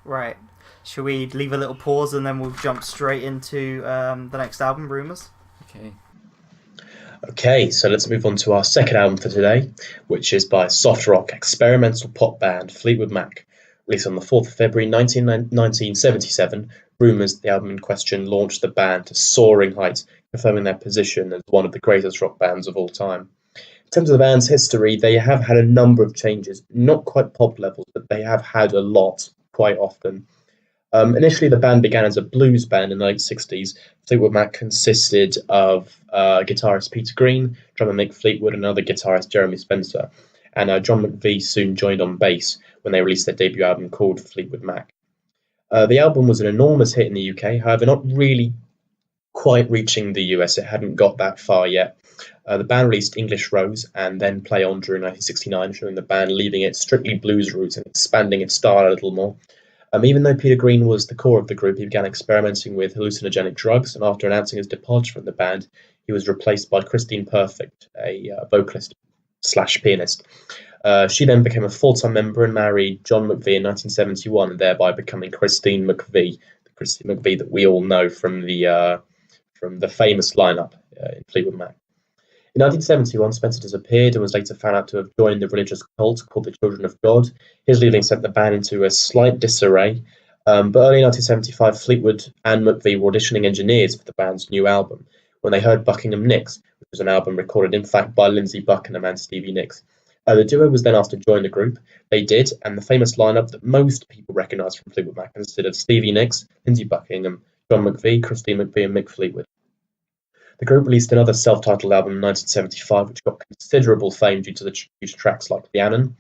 Right. Shall we leave a little pause and then we'll jump straight into the next album, Rumours? Okay. Okay, so let's move on to our second album for today, which is by soft rock experimental pop band Fleetwood Mac. Released on the 4th of February 1977, Rumours, the album in question, launched the band to soaring heights, confirming their position as one of the greatest rock bands of all time. In terms of the band's history, they have had a number of changes, not quite pop levels, but they have had a lot quite often. Initially, the band began as a blues band in the late 60s. Fleetwood Mac consisted of guitarist Peter Green, drummer Mick Fleetwood, and another guitarist Jeremy Spencer. And John McVie soon joined on bass when they released their debut album called Fleetwood Mac. The album was an enormous hit in the UK, however, not really quite reaching the US. It hadn't got that far yet. The band released English Rose and then Play On during 1969, showing the band leaving its strictly blues roots and expanding its style a little more. Even though Peter Green was the core of the group, he began experimenting with hallucinogenic drugs, and after announcing his departure from the band, he was replaced by Christine Perfect, a vocalist / pianist. She then became a full-time member and married John McVie in 1971, and thereby becoming Christine McVie, the Christine McVie that we all know from the famous lineup in Fleetwood Mac. In 1971, Spencer disappeared and was later found out to have joined the religious cult called the Children of God. His leaving sent the band into a slight disarray, but early in 1975, Fleetwood and McVie were auditioning engineers for the band's new album when they heard Buckingham Nicks, which was an album recorded, in fact, by Lindsey Buckingham and Stevie Nicks. The duo was then asked to join the group. They did, and the famous lineup that most people recognise from Fleetwood Mac consisted of Stevie Nicks, Lindsey Buckingham, John McVie, Christine McVie, and Mick Fleetwood. The group released another self-titled album in 1975, which got considerable fame due to tracks like Rhiannon.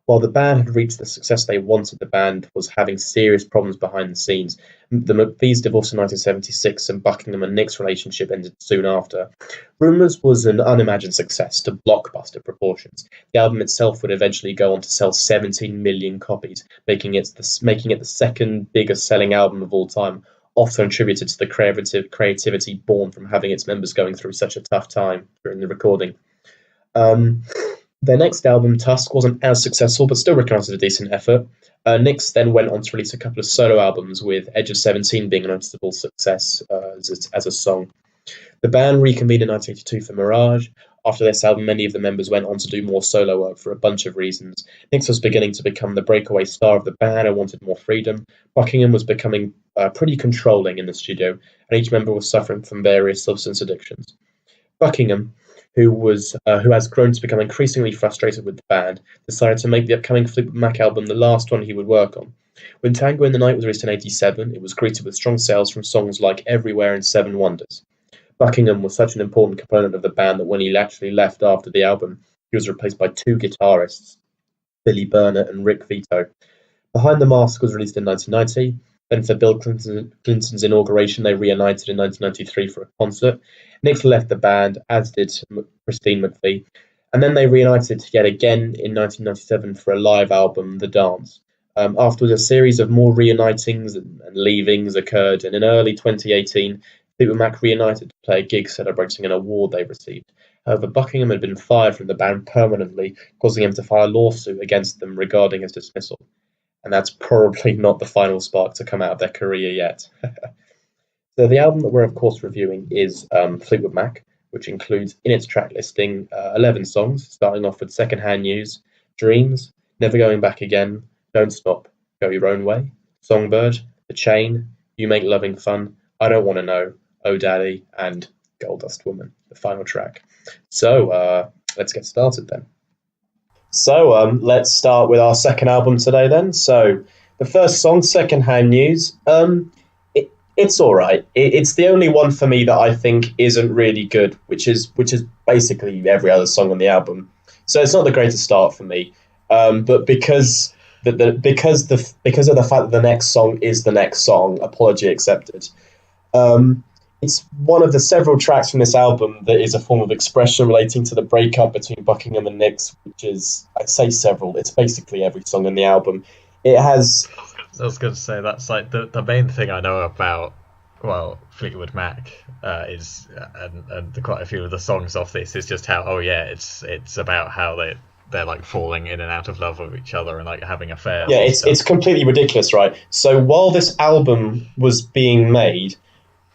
While the band had reached the success they wanted, the band was having serious problems behind the scenes. The McVies divorced in 1976, and Buckingham and Nick's relationship ended soon after. Rumours was an unimagined success to blockbuster proportions. The album itself would eventually go on to sell 17 million copies, making it the second biggest selling album of all time, often attributed to the creativity born from having its members going through such a tough time during the recording. Their next album, Tusk, wasn't as successful, but still recognized as a decent effort. Nix then went on to release a couple of solo albums, with Edge of 17 being a noticeable success as a song. The band reconvened in 1982 for Mirage. After this album, many of the members went on to do more solo work for a bunch of reasons. Nix was beginning to become the breakaway star of the band and wanted more freedom. Buckingham was becoming pretty controlling in the studio, and each member was suffering from various substance addictions. Buckingham, who has grown to become increasingly frustrated with the band, decided to make the upcoming Fleetwood Mac album the last one he would work on. When Tango in the Night was released in 1987, it was greeted with strong sales from songs like Everywhere and Seven Wonders. Buckingham was such an important component of the band that when he actually left after the album, he was replaced by two guitarists, Billy Burnett and Rick Vito. Behind the Mask was released in 1990. Then for Bill Clinton's inauguration, they reunited in 1993 for a concert. Nick left the band, as did Christine McVie, and then they reunited yet again in 1997 for a live album, The Dance. Afterwards, a series of more reunitings and leavings occurred, and in early 2018, Fleetwood Mac reunited to play a gig celebrating an award they received. However, Buckingham had been fired from the band permanently, causing him to file a lawsuit against them regarding his dismissal. And that's probably not the final spark to come out of their career yet. So the album that we're, of course, reviewing is Fleetwood Mac, which includes in its track listing 11 songs, starting off with Secondhand News, Dreams, Never Going Back Again, Don't Stop, Go Your Own Way, Songbird, The Chain, You Make Loving Fun, I Don't Want to Know, Oh Daddy, and Goldust Woman, the final track. So let's get started then. So let's start with our second album today then. So the first song, Secondhand News, it's all right. It's the only one for me that I think isn't really good, which is basically every other song on the album. So it's not the greatest start for me. But because of the fact that the next song is the next song, apology accepted. It's one of the several tracks from this album that is a form of expression relating to the breakup between Buckingham and Nix, which is, I say several, it's basically every song on the album. It has... I was going to say, that's like the main thing I know about, well, Fleetwood Mac is, and quite a few of the songs off this is just how, it's about how they're like falling in and out of love with each other and like having affairs. Yeah, it's completely ridiculous, right? So while this album was being made,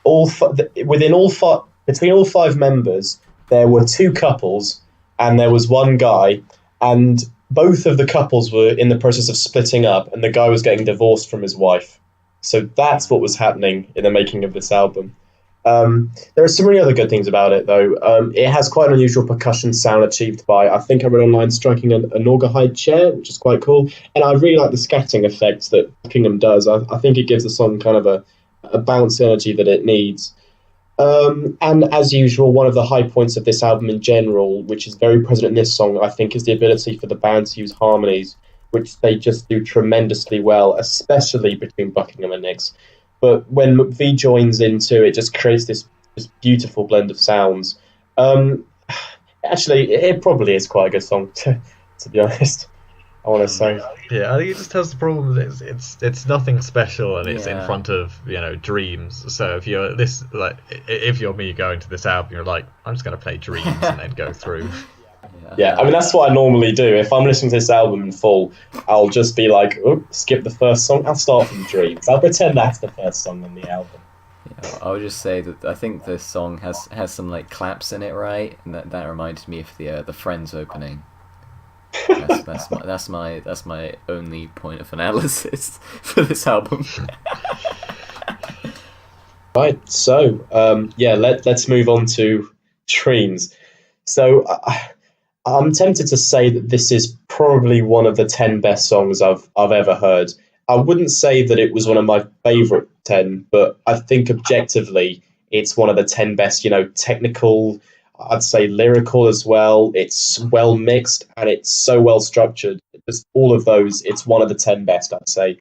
between all five members, there were two couples and there was one guy, and both of the couples were in the process of splitting up, and the guy was getting divorced from his wife. So that's what was happening in the making of this album. There are some really other good things about it, though. It has quite an unusual percussion sound achieved by, I think I read online, striking a Naugahyde chair, which is quite cool. And I really like the scatting effects that Buckingham does. I think it gives the song kind of a bounce energy that it needs. And as usual, one of the high points of this album in general, which is very present in this song, I think, is the ability for the band to use harmonies, which they just do tremendously well, especially between Buckingham and Nix. But when McVie joins into it, it just creates this beautiful blend of sounds. Actually, it probably is quite a good song, to be honest. I want to say. Yeah, I think it just has the problem that it's nothing special, and it's in front of Dreams. So if you're me going to this album, you're like, I'm just going to play Dreams and then go through. Yeah, I mean that's what I normally do. If I'm listening to this album in full, I'll just be like, skip the first song. I'll start from Dreams. I'll pretend that's the first song on the album. Yeah, I would just say that I think this song has some like claps in it, right? And that reminds me of the Friends opening. That's my only point of analysis for this album. Right, so let's move on to Dreams. So I'm tempted to say that this is probably one of the 10 best songs I've ever heard. I wouldn't say that it was one of my favourite 10, but I think objectively it's one of the 10 best, technical, I'd say lyrical as well. It's well mixed and it's so well structured. Just all of those, it's one of the 10 best, I'd say.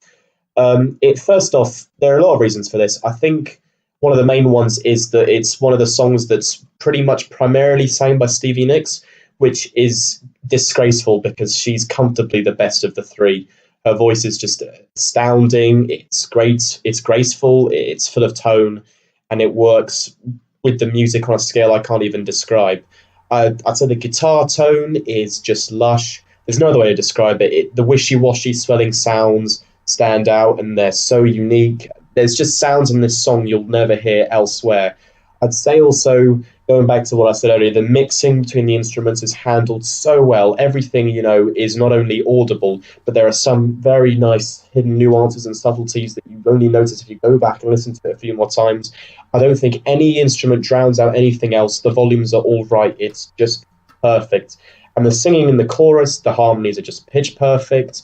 It first off, there are a lot of reasons for this. I think one of the main ones is that it's one of the songs that's pretty much primarily sang by Stevie Nicks, which is disgraceful because she's comfortably the best of the three. Her voice is just astounding. It's great. It's graceful. It's full of tone, and it works with the music on a scale I can't even describe. I'd say the guitar tone is just lush. There's no other way to describe it. The wishy-washy swelling sounds stand out, and they're so unique. There's just sounds in this song you'll never hear elsewhere. I'd say also, going back to what I said earlier, the mixing between the instruments is handled so well. Everything, is not only audible, but there are some very nice hidden nuances and subtleties that you only notice if you go back and listen to it a few more times. I don't think any instrument drowns out anything else. The volumes are all right. It's just perfect. And the singing in the chorus, the harmonies are just pitch perfect.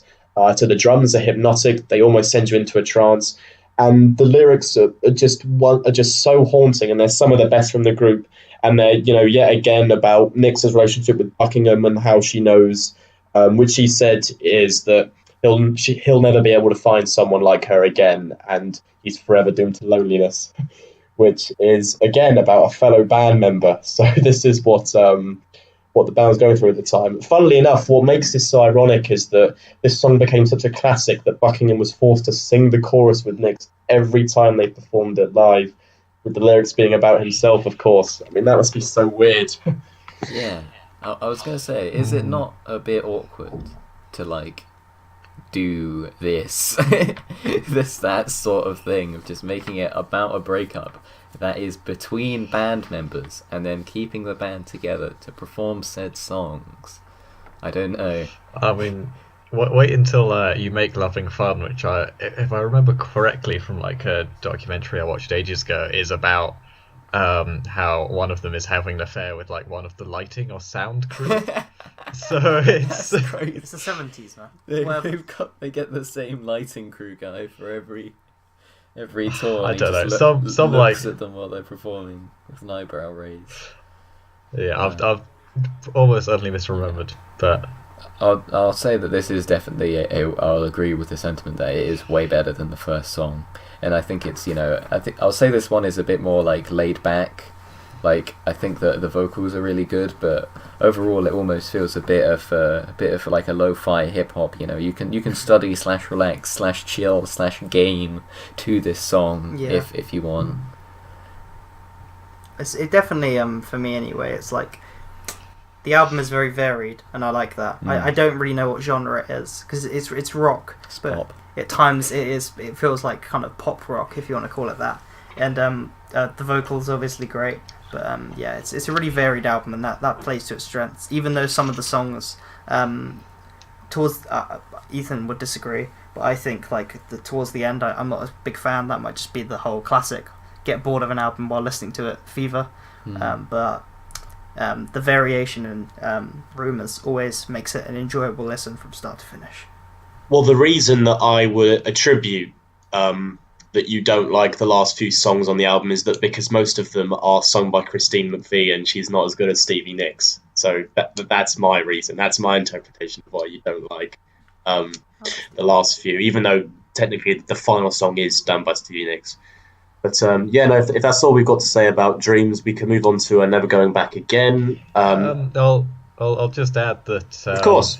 So the drums are hypnotic. They almost send you into a trance. And the lyrics are just so haunting, and they're some of the best from the group. And they're, yet again about Nix's relationship with Buckingham and how she knows, which she said is that he'll never be able to find someone like her again, and he's forever doomed to loneliness, which is again about a fellow band member. So this is what the band was going through at the time. Funnily enough, what makes this so ironic is that this song became such a classic that Buckingham was forced to sing the chorus with Nix every time they performed it live, with the lyrics being about himself, of course. I mean, that must be so weird. Yeah, I was going to say, is it not a bit awkward to, do this, that sort of thing of just making it about a breakup that is between band members and then keeping the band together to perform said songs? I don't know. I mean, wait until you make Loving Fun, which if I remember correctly from a documentary I watched ages ago, is about how one of them is having an affair with one of the lighting or sound crew. So it's great. It's the 70s, man. They get the same lighting crew guy for every tour. I don't know. Some looks at them while they're performing with an eyebrow raised. Yeah, I've almost utterly misremembered, but I'll say that this is definitely I'll agree with the sentiment that it is way better than the first song, and I think it's I'll say this one is a bit more laid back. I think that the vocals are really good, but overall it almost feels a bit of a lo-fi hip hop. You can study / relax / chill / game to this song if you want. It definitely for me anyway. It's the album is very varied, and I like that. I don't really know what genre it is because it's rock, but pop. At times it feels like kind of pop rock, if you want to call it that. And the vocals are obviously great. But it's a really varied album, and that plays to its strengths. Even though some of the songs, towards Ethan would disagree, but I think towards the end, I'm not a big fan. That might just be the whole classic get bored of an album while listening to it fever. But the variation in Rumours always makes it an enjoyable listen from start to finish. Well, the reason that I would attribute that you don't like the last few songs on the album is that because most of them are sung by Christine McVie and she's not as good as Stevie Nicks. So that's my reason. That's my interpretation of why you don't like the last few, even though technically the final song is done by Stevie Nicks. But if that's all we've got to say about Dreams, we can move on to Never Going Back Again. I'll just add that of course,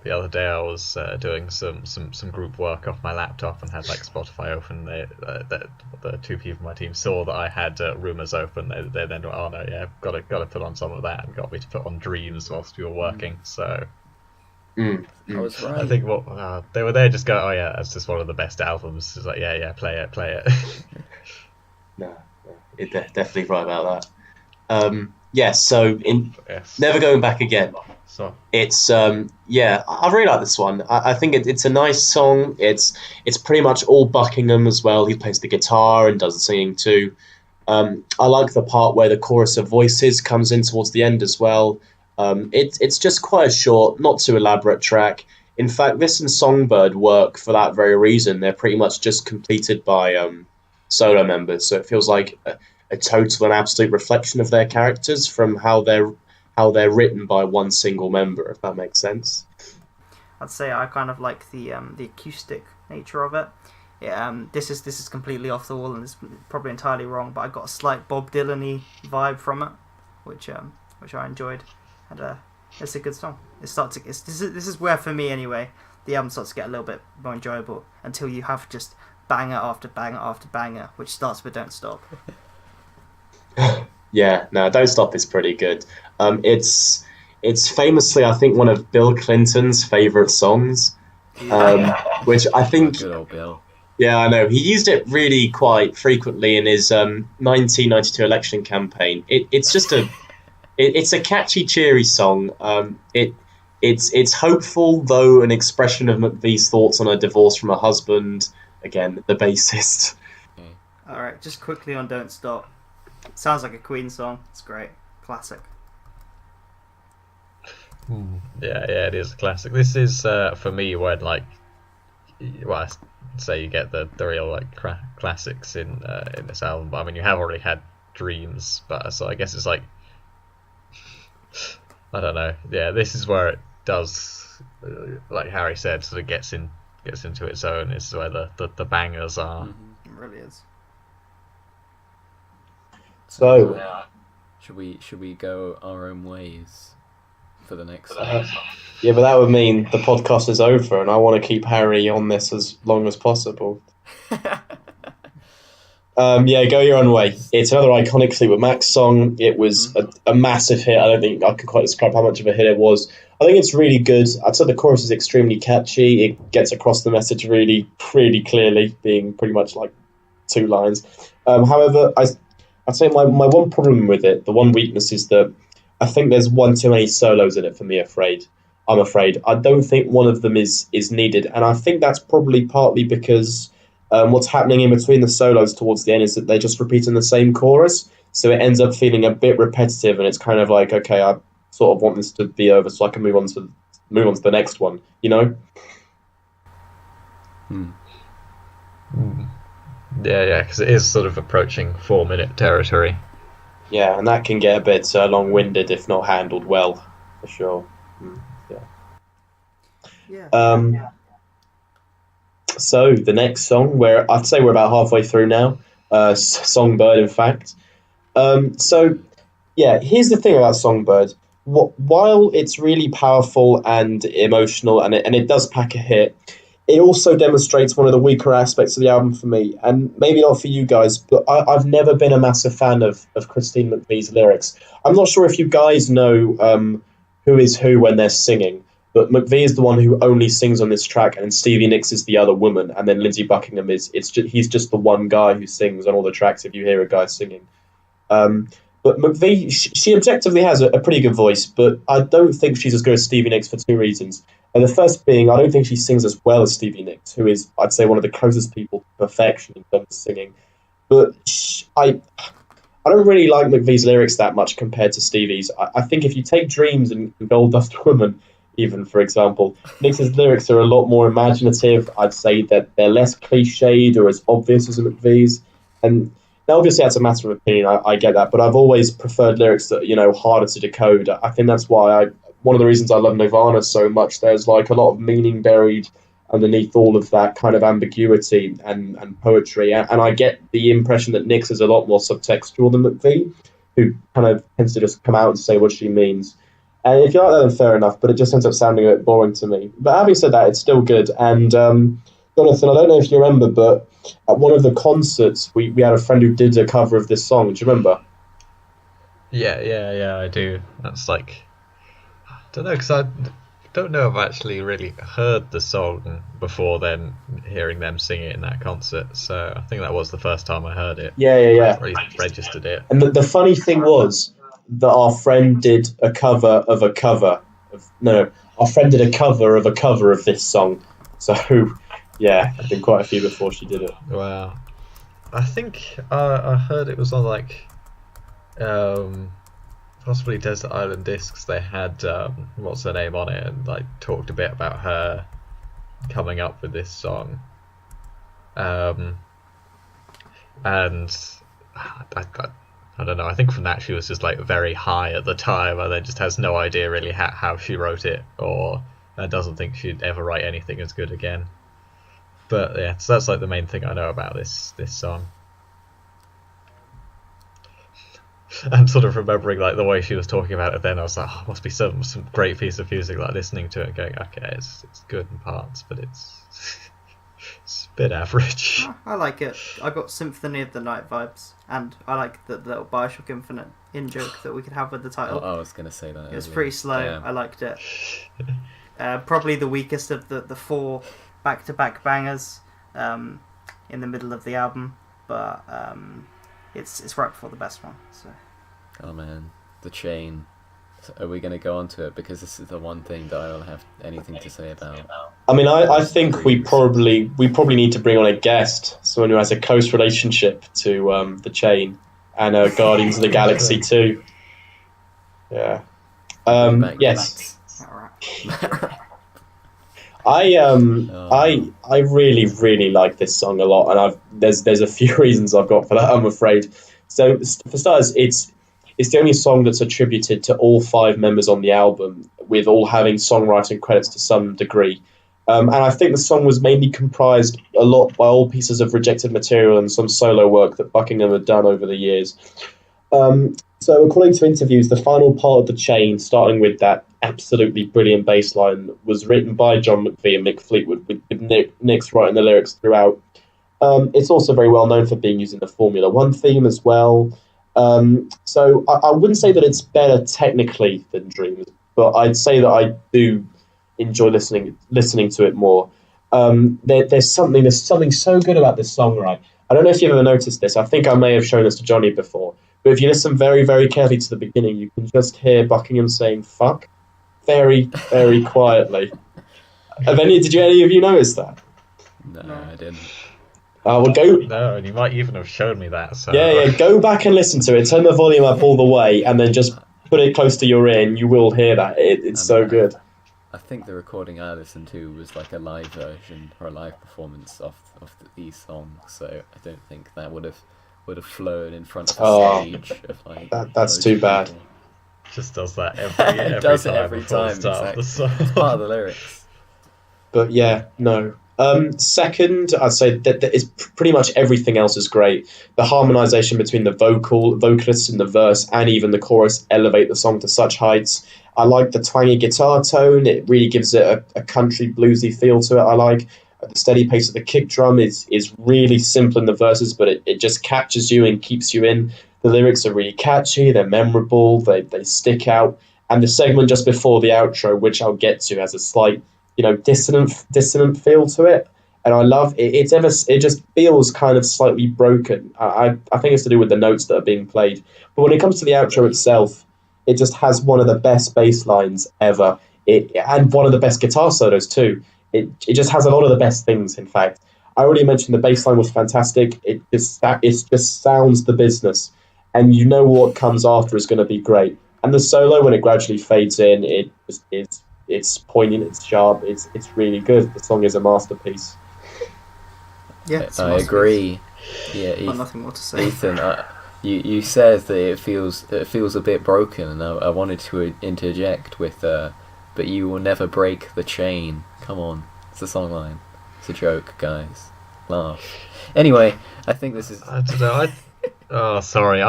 the other day I was doing some group work off my laptop and had Spotify open. The two people on my team saw that I had Rumours open. They then went, "Oh no, yeah, got to put on some of that," and got me to put on Dreams whilst we were working. So I was right. I think they were there just go, "Oh yeah, that's just one of the best albums." It's play it. No, you're definitely right about that. So Never Going Back Again. So It's I really like this one. I think it's a nice song. It's pretty much all Buckingham as well. He plays the guitar and does the singing too. I like the part where the chorus of voices comes in towards the end as well. It's just quite a short, not too elaborate track. In fact, this and Songbird work for that very reason. They're pretty much just completed by solo members, so it feels like a total and absolute reflection of their characters from how they're written by one single member, if that makes sense. I'd say I kind of like the acoustic nature of it. This is completely off the wall and it's probably entirely wrong, but I got a slight Bob Dylan-y vibe from it, which I enjoyed, and it's a good song. This is where, for me anyway, the album starts to get a little bit more enjoyable until you have just banger after banger after banger, which starts with Don't Stop. Yeah, no, Don't Stop is pretty good. It's famously, I think, one of Bill Clinton's favourite songs, which I think... Good old Bill. Yeah, I know. He used it really quite frequently in his 1992 election campaign. It's just it's a catchy, cheery song. It's hopeful, though an expression of McVie's thoughts on her divorce from her husband. Again, the bassist. All right, just quickly on Don't Stop. Sounds like a Queen song. It's great, classic. Yeah, it is a classic. This is for me when I say you get the real classics in this album. But I mean, you have already had Dreams, but so I guess it's like I don't know. Yeah, this is where it does, like Harry said, sort of gets into its own. This is where the bangers are. It really is. So, should we go our own ways for the next song? yeah, but that would mean the podcast is over, and I want to keep Harry on this as long as possible. Yeah, Go Your Own Way. It's another iconic Fleetwood Mac song. It was a massive hit. I don't think I can quite describe how much of a hit it was. I think it's really good. I'd say the chorus is extremely catchy. It gets across the message really, really clearly, being pretty much like 2 lines. However, I'd say my one problem with it, the one weakness, is that I think there's one too many solos in it for me, I'm afraid. I don't think one of them is needed, and I think that's probably partly because what's happening in between the solos towards the end is that they're just repeating the same chorus, so it ends up feeling a bit repetitive, and it's kind of like, okay, I sort of want this to be over so I can move on to the next one, you know? Yeah, because it is sort of approaching 4-minute territory. Yeah, and that can get a bit long-winded if not handled well, for sure. Yeah. So the next song, where I'd say we're about halfway through now, Songbird, in fact. So yeah, here's the thing about Songbird. While it's really powerful and emotional, and it does pack a hit, it also demonstrates one of the weaker aspects of the album for me, and maybe not for you guys, but I've never been a massive fan of Christine McVie's lyrics. I'm not sure if you guys know who is who when they're singing, but McVie is the one who only sings on this track, and Stevie Nicks is the other woman, and then Lindsey Buckingham he's just the one guy who sings on all the tracks if you hear a guy singing. But McVie, she objectively has a pretty good voice, but I don't think she's as good as Stevie Nicks for 2 reasons. And the first being, I don't think she sings as well as Stevie Nicks, who is, I'd say, one of the closest people to perfection in terms of singing. But I don't really like McVie's lyrics that much compared to Stevie's. I think if you take Dreams and Gold Dust Woman, even, for example, Nicks's lyrics are a lot more imaginative. I'd say that they're less cliched or as obvious as McVie's. And now, obviously, that's a matter of opinion. I get that, but I've always preferred lyrics that harder to decode. I think that's why one of the reasons I love Nirvana so much. There's like a lot of meaning buried underneath all of that kind of ambiguity and poetry, and I get the impression that Nicks is a lot more subtextual than McVie, who kind of tends to just come out and say what she means. And if you like that, then fair enough, but it just ends up sounding a bit boring to me. But having said that, it's still good. And Jonathan, I don't know if you remember, but at one of the concerts, we had a friend who did a cover of this song. Do you remember? Yeah, I do. That's like, I don't know, because I don't know if I've actually really heard the song before then, hearing them sing it in that concert. So I think that was the first time I heard it. Yeah. I haven't really registered it. And the funny thing was that our friend did a cover of a cover. Our friend did a cover of this song. So, yeah, I did quite a few before she did it. Wow. I think I heard it was on like possibly Desert Island Discs. They had what's her name on it, and like talked a bit about her coming up with this song. And I don't know. I think from that she was just like very high at the time, and then just has no idea really how she wrote it, or doesn't think she'd ever write anything as good again. But yeah, so that's like the main thing I know about this song. I'm sort of remembering like the way she was talking about it then. I was like, oh, must be some great piece of music, like listening to it and going, okay, it's good in parts, but it's a bit average. I like it. I got Symphony of the Night vibes, and I like the little Bioshock Infinite in-joke that we could have with the title. I was going to say that. It was pretty slow. Damn. I liked it. Probably the weakest of the four back-to-back bangers in the middle of the album, but it's right before the best one. So. Oh man, the chain. So are we going to go on to it? Because this is the one thing that I don't have anything to say about. I mean, I think we probably need to bring on a guest, someone who has a close relationship to the chain and Guardians of the Galaxy 2. Yeah. Yes. I really like this song a lot, and there's a few reasons I've got for that, I'm afraid. So for starters, it's the only song that's attributed to all 5 members on the album, with all having songwriting credits to some degree. And I think the song was mainly comprised a lot by all pieces of rejected material and some solo work that Buckingham had done over the years. So according to interviews, the final part of the chain, starting with that absolutely brilliant bass line, was written by John McVie and Mick Fleetwood, with Nick's writing the lyrics throughout. It's also very well known for being used in the Formula One theme as well. So I wouldn't say that it's better technically than Dreams, but I'd say that I do enjoy listening to it more. There's something so good about this song, right? I don't know if you've ever noticed this. I think I may have shown this to Johnny before. But if you listen very, very carefully to the beginning, you can just hear Buckingham saying "fuck" very, very quietly. Did any of you notice that? No, I didn't. Well, go. No, and you might even have shown me that. So. Yeah. Go back and listen to it. Turn the volume up all the way, and then just put it close to your ear, and you will hear that. It's so good. I think the recording I listened to was like a live version or a live performance of these songs, so I don't think that would have flown in front of a stage of like. That's too bad. Just does that every does time it every time. Exactly. It's part of the lyrics. But yeah, no. Second, I'd say that it's pretty much everything else is great. The harmonization between the vocalists in the verse and even the chorus elevate the song to such heights. I like the twangy guitar tone. It really gives it a country bluesy feel to it. I like the steady pace of the kick drum is really simple in the verses, but it just captures you and keeps you in. The lyrics are really catchy. They're memorable. They stick out. And the segment just before the outro, which I'll get to, has a slight dissonant feel to it, and I love it. It just feels kind of slightly broken. I think it's to do with the notes that are being played. But when it comes to the outro itself, it just has one of the best bass lines ever. And one of the best guitar solos too. It just has a lot of the best things. In fact, I already mentioned the bass line was fantastic. It just sounds the business, and you know what comes after is going to be great. And the solo, when it gradually fades in, it's poignant, it's sharp, it's really good. The song is a masterpiece. Yeah, I agree. Yeah, I've got nothing more to say. Ethan, you said that it feels a bit broken, and I wanted to interject with, but you will never break the chain. Come on, it's a song line. It's a joke, guys. Laugh. Anyway, I think this is. I don't know. Oh, sorry.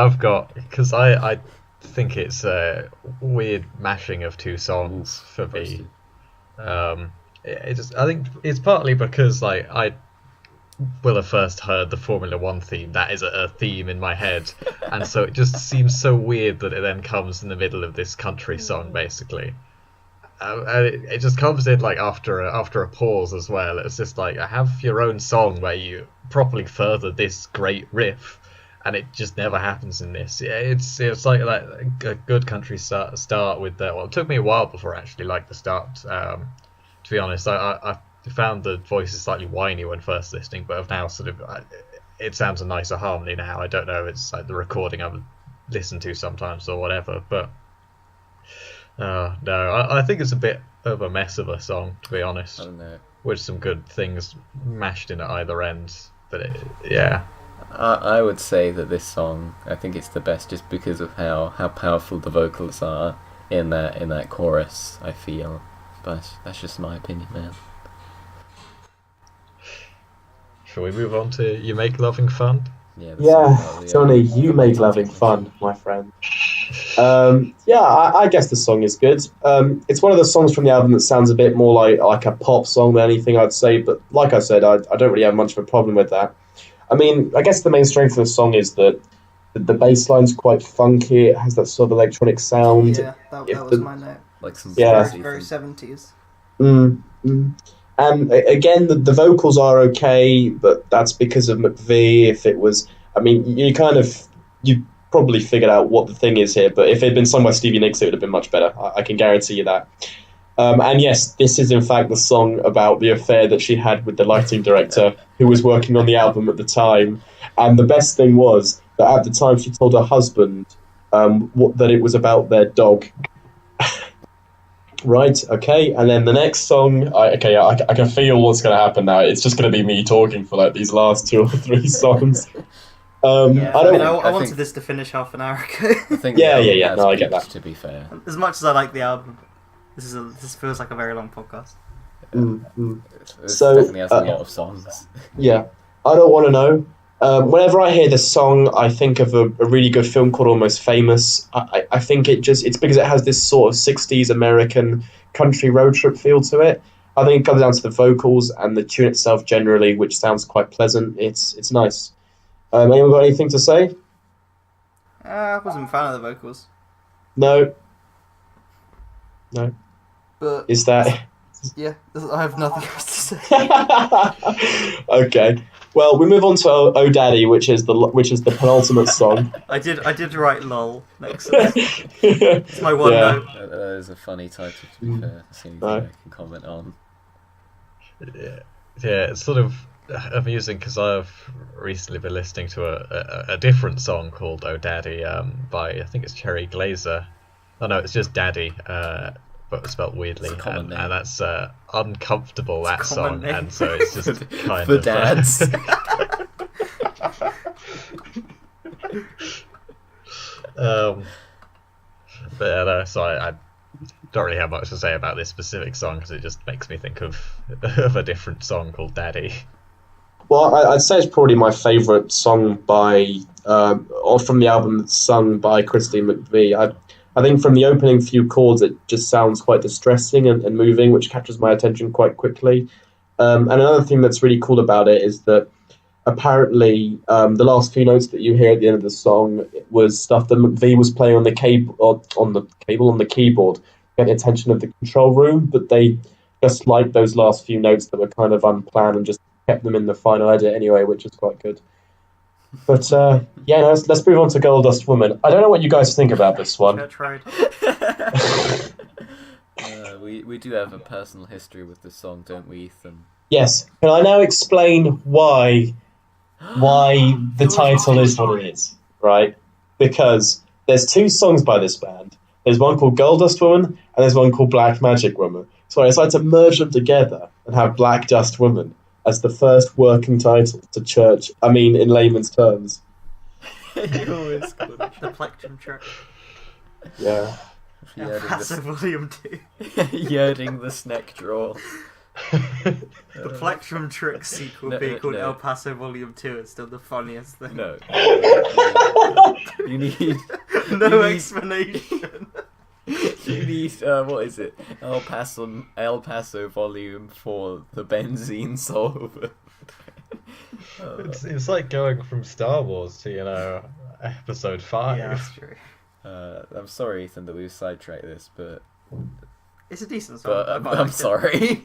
Because I think it's a weird mashing of two songs for me. I think it's partly because like I will have first heard the Formula One theme. That is a theme in my head, and so it just seems so weird that it then comes in the middle of this country song, basically. And it just comes in like after a pause as well. It's just like, have your own song where you properly further this great riff, and it just never happens in this. Yeah, it's like a good country start with that. Well, it took me a while before I actually liked the start. To be honest, I found the voices slightly whiny when first listening, but I've now it sounds a nicer harmony now. I don't know, it's like the recording I've listened to sometimes or whatever, but no, I think it's a bit of a mess of a song, to be honest. I don't know. With some good things mashed in at either end, but yeah. I would say that this song, I think it's the best just because of how powerful the vocals are in that chorus, I feel. But that's just my opinion, man. Shall we move on to You Make Loving Fun? Yeah, the song Yeah, about the, Johnny, you make romantic loving technique. fun, my friend. Yeah, I guess the song is good. It's one of the songs from the album that sounds a bit more like a pop song than anything, I'd say. But like I said, I don't really have much of a problem with that. I mean, I guess the main strength of the song is that the bass line's quite funky. It has that sort of electronic sound. Yeah, that If was the- my note. Like some Yeah. jazzy Very thing. 70s. And again, the vocals are okay, but that's because of McVie. If it was, I mean, you probably figured out what the thing is here. But if it had been sung by Stevie Nicks, it would have been much better. I can guarantee you that. And yes, this is in fact the song about the affair that she had with the lighting director who was working on the album at the time. And the best thing was that at the time she told her husband that it was about their dog. Right, okay, and then the next song, I can feel what's going to happen now. It's just going to be me talking for like these last 2 or 3 songs. Yeah, I I don't. mean, I I wanted think- this to finish half an hour ago. I think Yeah, the album yeah, has no, I get peaks, that. to be fair. As much as I like the album, this feels like a very long podcast. It So, definitely has a lot of songs. Yeah, I don't want to know. Whenever I hear this song, I think of a really good film called Almost Famous. I think it's because it has this sort of 60s American country road trip feel to it. I think it comes down to the vocals and the tune itself generally, which sounds quite pleasant. It's nice. Anyone got anything to say? I wasn't a fan of the vocals, No. but Is that... yeah, I have nothing else to say. Okay. Well, we move on to Oh Daddy, which is the penultimate song. I did write lol next to it. It's my one Yeah. note. That is a funny title, to be fair. That's the only No. thing I can comment on. Yeah, it's sort of amusing because I've recently been listening to a different song called Oh Daddy by, I think it's Cherry Glazer. Oh no, it's just Daddy, but spelled weirdly. It's a common name. And that's Uncomfortable, that It's a common song. name. And so it's just kind For of... dads. But yeah, no, so I don't really have much to say about this specific song because it just makes me think of a different song called Daddy. Well, I'd say it's probably my favourite song or from the album that's sung by Christine McVie. I think from the opening few chords, it just sounds quite distressing and moving, which captures my attention quite quickly. And another thing that's really cool about it is that apparently the last few notes that you hear at the end of the song was stuff that McVie was playing on the keyboard, to get the attention of the control room, but they just liked those last few notes that were kind of unplanned and just kept them in the final edit anyway, which is quite good. But yeah, let's move on to Gold Dust Woman. I don't know what you guys think about this one. Church Road. We do have a personal history with this song, don't we, Ethan? Yes. Can I now explain why the title is what it is? Right? Because there's 2 songs by this band. There's one called Gold Dust Woman and there's one called Black Magic Woman. So I decided to merge them together and have Black Dust Woman as the first working title to Church. I mean, in layman's terms. You always call it. The Plectrum Church. Yeah. Passive Volume 2. Yerding the snack drawer. The Plectrum Trick sequel No, being called no. El Paso Volume 2 is still the funniest thing. No. You need. No you need- explanation. You need what is it? El Paso Volume for the benzene solver. It's like going from Star Wars to, Episode 5. Yeah, that's true. I'm sorry, Ethan, that we've sidetracked this, but It's a decent song. I quite I'm liked it. sorry.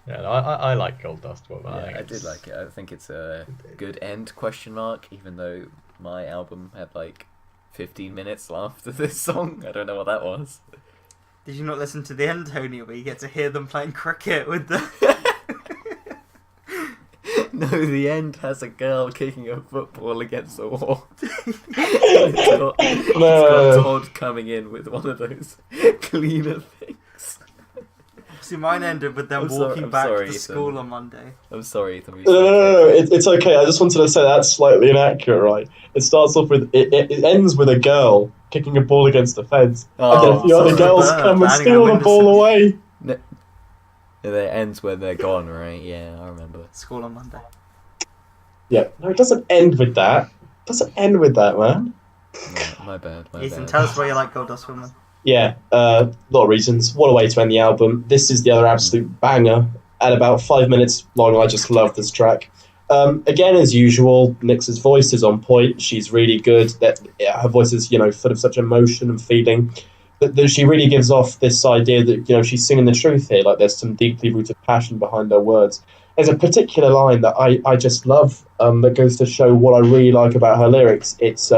Yeah, no, I like Gold Dust Woman. Yeah, think I did it's- like it. I think it's a good end ? Even though my album had like 15 minutes after this song. I don't know what that was. Did you not listen to the end, Tony, where you get to hear them playing cricket with the... No, the end has a girl kicking a football against the wall. It's got Todd coming in with one of those cleaner things. See, mine ended with them I'm walking back sorry, to Ethan. school on Monday. I'm sorry, Ethan. No. It's okay. I just wanted to say that's slightly inaccurate, right? It starts off with it ends with a girl kicking a ball against the fence, and then a few other so girls bird come and landing steal on the ball away. And it ends when they're gone, right? Yeah, I remember. School on Monday. Yeah, no, it doesn't end with that. It doesn't end with that, man. No, my bad. Ethan, tell us why you like Goldust Woman. Yeah, a lot of reasons. What a way to end the album. This is the other absolute banger. At about 5 minutes long, I just love this track. Again, as usual, Nyx's voice is on point. She's really good. Her voice is, full of such emotion and feeling. That she really gives off this idea that, she's singing the truth here. Like, there's some deeply rooted passion behind her words. There's a particular line that I just love that goes to show what I really like about her lyrics. It's,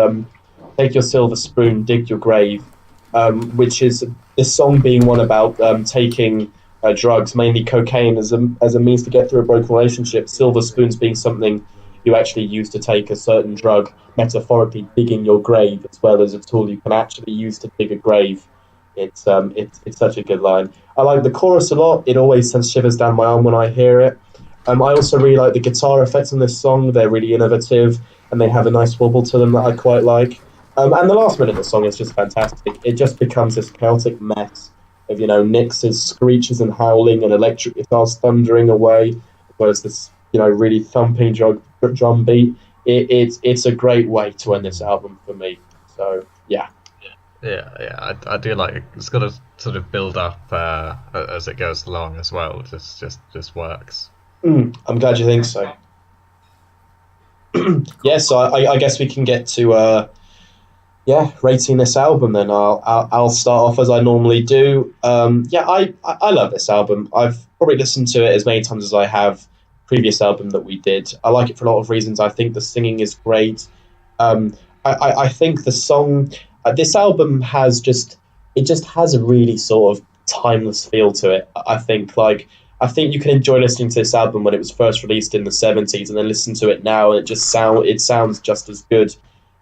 take your silver spoon, dig your grave. Which is this song being one about taking drugs, mainly cocaine, as a means to get through a broken relationship. Silver spoons being something you actually use to take a certain drug, metaphorically digging your grave, as well as a tool you can actually use to dig a grave. It's such a good line. I like the chorus a lot. It always sends shivers down my arm when I hear it. I also really like the guitar effects on this song. They're really innovative, and they have a nice wobble to them that I quite like. And the last minute of the song is just fantastic. It just becomes this chaotic mess of, Nyx's screeches and howling and electric guitars thundering away, as well as this, really thumping drum beat. It's a great way to end this album for me. So, yeah. Yeah, I do like it. It's got to sort of build up as it goes along as well. It just works. I'm glad you think so. Yeah, so I guess we can get to... rating this album then. I'll start off as I normally do. I love this album. I've probably listened to it as many times as I have previous album that we did. I like it for a lot of reasons. I think the singing is great. I think the song, this album has just has a really sort of timeless feel to it. I think you can enjoy listening to this album when it was first released in the 70s and then listen to it now and it sounds just as good.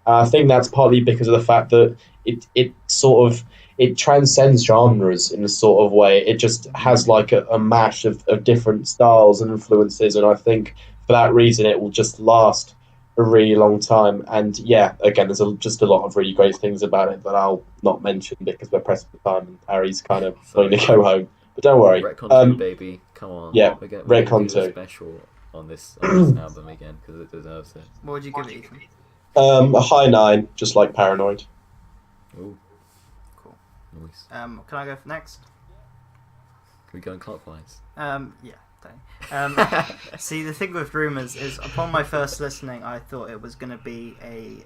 I think that's partly because of the fact that it transcends genres in a sort of way. It just has like a mash of different styles and influences, and I think for that reason it will just last a really long time. And yeah, again, there's just a lot of really great things about it that I'll not mention because we're pressed for time and Harry's kind of going to go home. But don't worry. Retcon 2, baby. Come on. Yeah, we're Retcon 2. Special on this album again because it deserves it. What would you give it, Ethan? A high 9, just like Paranoid. Ooh. Cool. Nice. Can I go next? Can we go in clockwise? Yeah. See, the thing with Rumours is, upon my first listening, I thought it was going to be a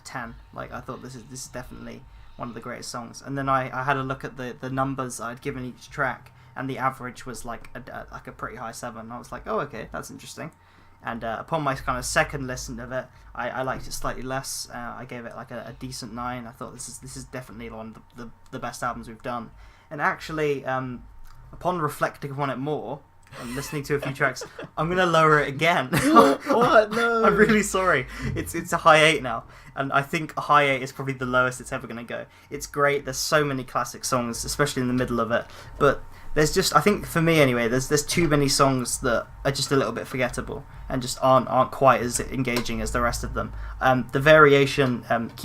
10. Like, I thought this is definitely one of the greatest songs. And then I had a look at the numbers I'd given each track, and the average was like a pretty high 7. I was like, oh, okay, that's interesting. And upon my kind of second listen of it, I liked it slightly less. I gave it like a decent 9. I thought this is definitely one of the best albums we've done. And actually, upon reflecting upon it more and listening to a few tracks, I'm gonna lower it again. What? No. I'm really sorry. It's a high 8 now, and I think a high 8 is probably the lowest it's ever gonna go. It's great. There's so many classic songs, especially in the middle of it, but there's just, I think for me anyway, there's too many songs that are just a little bit forgettable and just aren't quite as engaging as the rest of them. The variation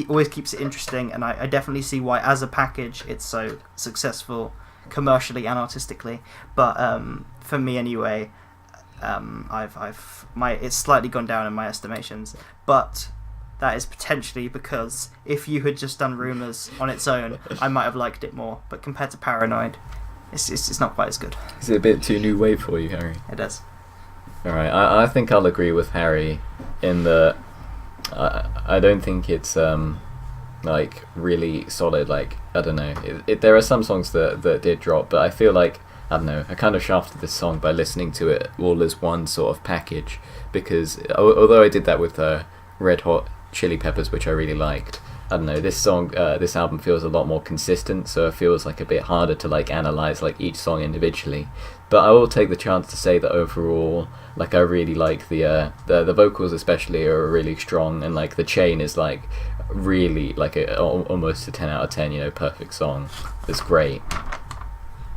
always keeps it interesting, and I definitely see why as a package it's so successful commercially and artistically. But for me anyway, it's slightly gone down in my estimations, but that is potentially because if you had just done Rumours on its own, I might have liked it more. But compared to Paranoid, it's not quite as good. Is it a bit too new wave for you, Harry? It is. Alright, I think I'll agree with Harry in that I don't think it's like really solid. Like, I don't know, there are some songs that did drop, but I feel like, I don't know, I kind of shafted this song by listening to it all as one sort of package, because although I did that with Red Hot Chili Peppers, which I really liked, I don't know, this album feels a lot more consistent, so it feels like a bit harder to like analyze like each song individually. But I will take the chance to say that overall, like, I really like the vocals especially are really strong, and like the chain is like really like almost a 10 out of 10, perfect song. It's great.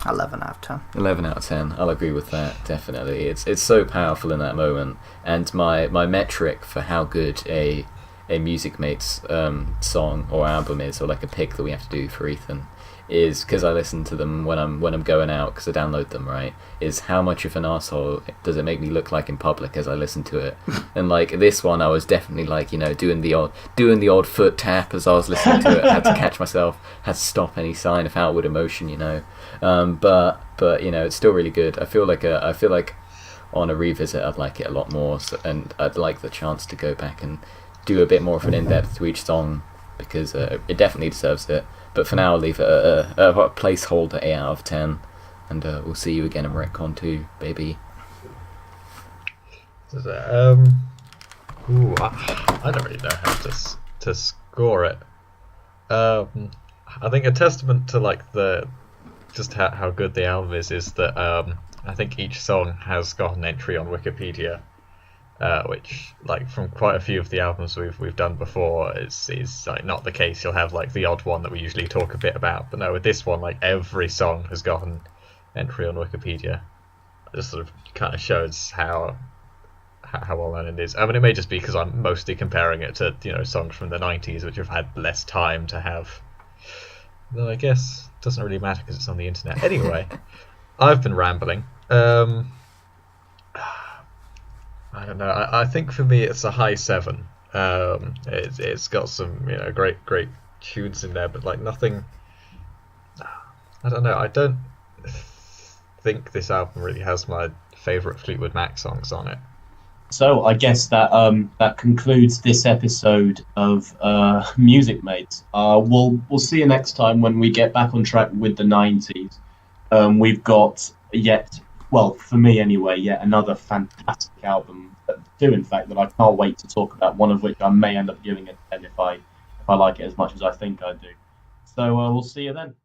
11 out of 10. 11 out of 10. I'll agree with that, definitely. It's so powerful in that moment. And my metric for how good a Music Mates song or album is, or like a pick that we have to do for Ethan, is, because I listen to them when I'm going out, because I download them, right, is how much of an arsehole does it make me look like in public as I listen to it. And like this one, I was definitely like, doing the odd foot tap as I was listening to it. I had to catch myself, had to stop any sign of outward emotion, but it's still really good. I feel like on a revisit I'd like it a lot more, and I'd like the chance to go back and do a bit more of an in-depth to each song, because it definitely deserves it. But for now, I'll leave it a placeholder 8 out of 10, and we'll see you again in Retcon 2, baby. I don't really know how to score it. I think a testament to like just how good the album is that I think each song has got an entry on Wikipedia. Which, like, from quite a few of the albums we've done before, is like not the case. You'll have like the odd one that we usually talk a bit about, but no, with this one, like every song has got an entry on Wikipedia. It just sort of kind of shows how well known it is. I mean, it may just be because I'm mostly comparing it to songs from the 90s, which have had less time to have. Though I guess it doesn't really matter because it's on the internet. Anyway, I've been rambling. I don't know. I think for me it's a high 7. It's got some great tunes in there, but like nothing. I don't know. I don't think this album really has my favourite Fleetwood Mac songs on it. So I guess that concludes this episode of Music Mates. We'll see you next time when we get back on track with the 90s. We've got for me anyway, yet another fantastic album, 2 in fact, that I can't wait to talk about, one of which I may end up giving a 10 if I like it as much as I think I do. So we'll see you then.